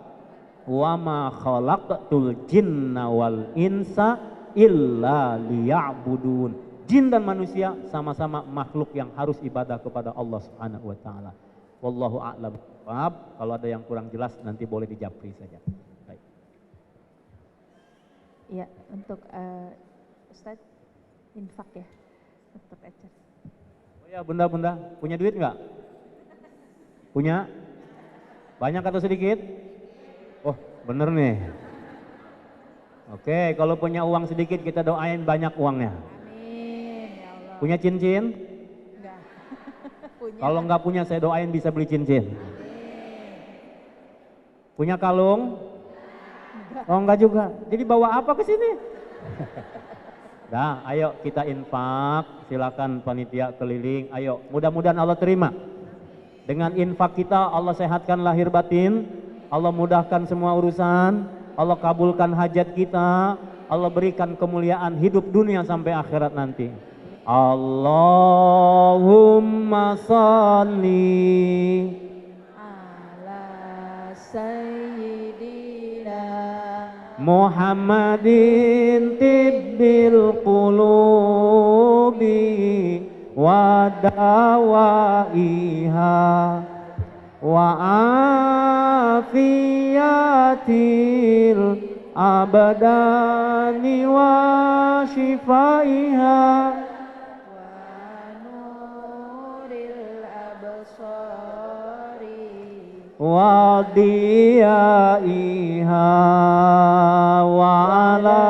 Wa ma khalaqtul jinna wal insa illa liya'budun. Jin dan manusia sama-sama makhluk yang harus ibadah kepada Allah Subhanahu wa taala. Wallahu a'lam. Kalau ada yang kurang jelas nanti boleh dijapri saja. Baik. Ya, untuk Ustadz infak ya untuk ecer. Oh ya, bunda-bunda punya duit nggak? Punya? Banyak atau sedikit? Oh, bener nih. Oke, kalau punya uang sedikit kita doain banyak uangnya. Punya cincin? Enggak. Punya. Kalau nggak punya saya doain bisa beli cincin. Punya kalung? Oh enggak juga. Jadi bawa apa ke sini? Dah, ayo kita infak. Silakan panitia keliling. Ayo, mudah-mudahan Allah terima. Dengan infak kita Allah sehatkan lahir batin, Allah mudahkan semua urusan, Allah kabulkan hajat kita, Allah berikan kemuliaan hidup dunia sampai akhirat nanti. Allahumma salli Ala Sayyidina Muhammadin tibbil qulubi wa dawaiha wa afiyatil abadani wa shifaiha wa diyaiha wa ala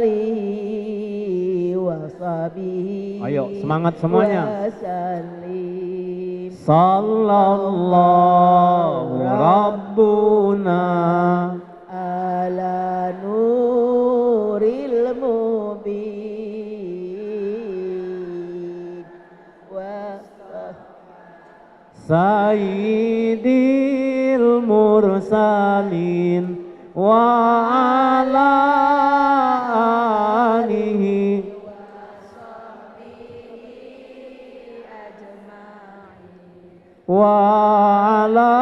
alihi wa sahbihi. Ayo semangat semuanya. Sallallahu rabbuna ala nuril mubin wa sayyidil mursalin wa ala alihi wa ala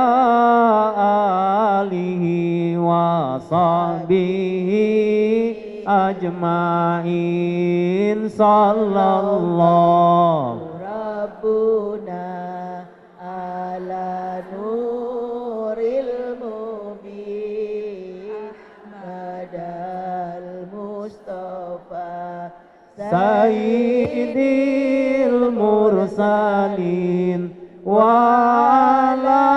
alihi wa sahbihi ajma'in. Sallallahu rabbuna ala nuril mubin Ahmadal Mustafa sayyidil mursalin wa ala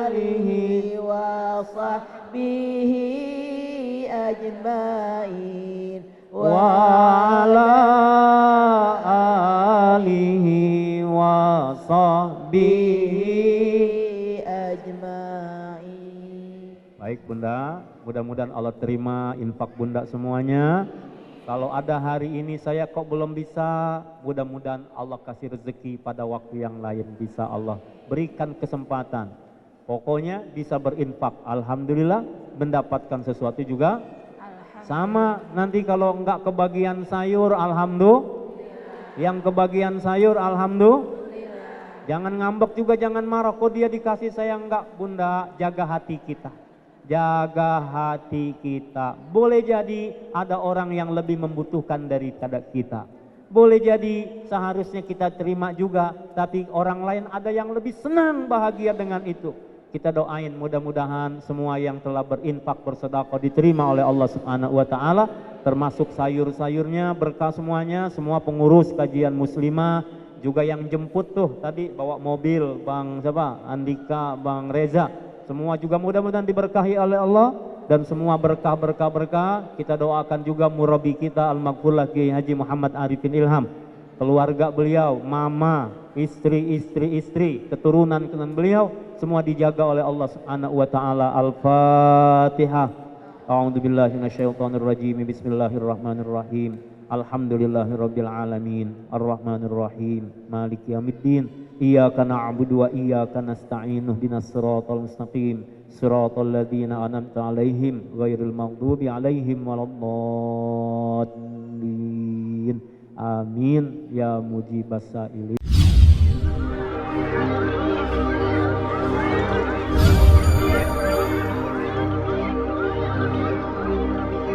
alihi wa sahbihi ajma'in wa ala alihi wa sahbihi ajma'in. Baik Bunda, mudah-mudahan Allah terima infak Bunda semuanya. Kalau ada hari ini saya kok belum bisa, mudah-mudahan Allah kasih rezeki pada waktu yang lain bisa Allah berikan kesempatan. Pokoknya bisa berinfak, alhamdulillah, mendapatkan sesuatu juga. Sama nanti kalau enggak kebagian sayur, alhamdulillah. Yang kebagian sayur, alhamdulillah. Jangan ngambek juga, jangan marah. Kok dia dikasih saya enggak, Bunda? Jaga hati kita. Jaga hati kita. Boleh jadi ada orang yang lebih membutuhkan daripada kita. Boleh jadi seharusnya kita terima juga, tapi orang lain ada yang lebih senang bahagia dengan itu. Kita doain mudah-mudahan semua yang telah berinfak bersedekah diterima oleh Allah Subhanahu wa taala, termasuk sayur-sayurnya berkah semuanya, semua pengurus kajian muslimah juga yang jemput tuh tadi bawa mobil, Bang siapa? Andika, Bang Reza. Semua juga mudah-mudahan diberkahi oleh Allah dan semua berkah-berkah kita doakan juga murabi kita Al-Maghfurlah Kiai Haji Muhammad Arifin Ilham, keluarga beliau, mama, istri, keturunan beliau semua dijaga oleh Allah Subhanahu wa taala. Al-Fatihah. A'udzubillahi minasyaitonirrajim. Bismillahirrahmanirrahim. Alhamdulillahirabbil alamin. Arrahmanirrahim. Maliki yaumiddin. Iyyaka na'budu wa iyyaka nasta'in. Ihdinas siratal mustaqim. Siratal ladzina an'amta 'alaihim ghairil maghdubi 'alaihim waladdallin. Amin ya mujibas sa'ilin.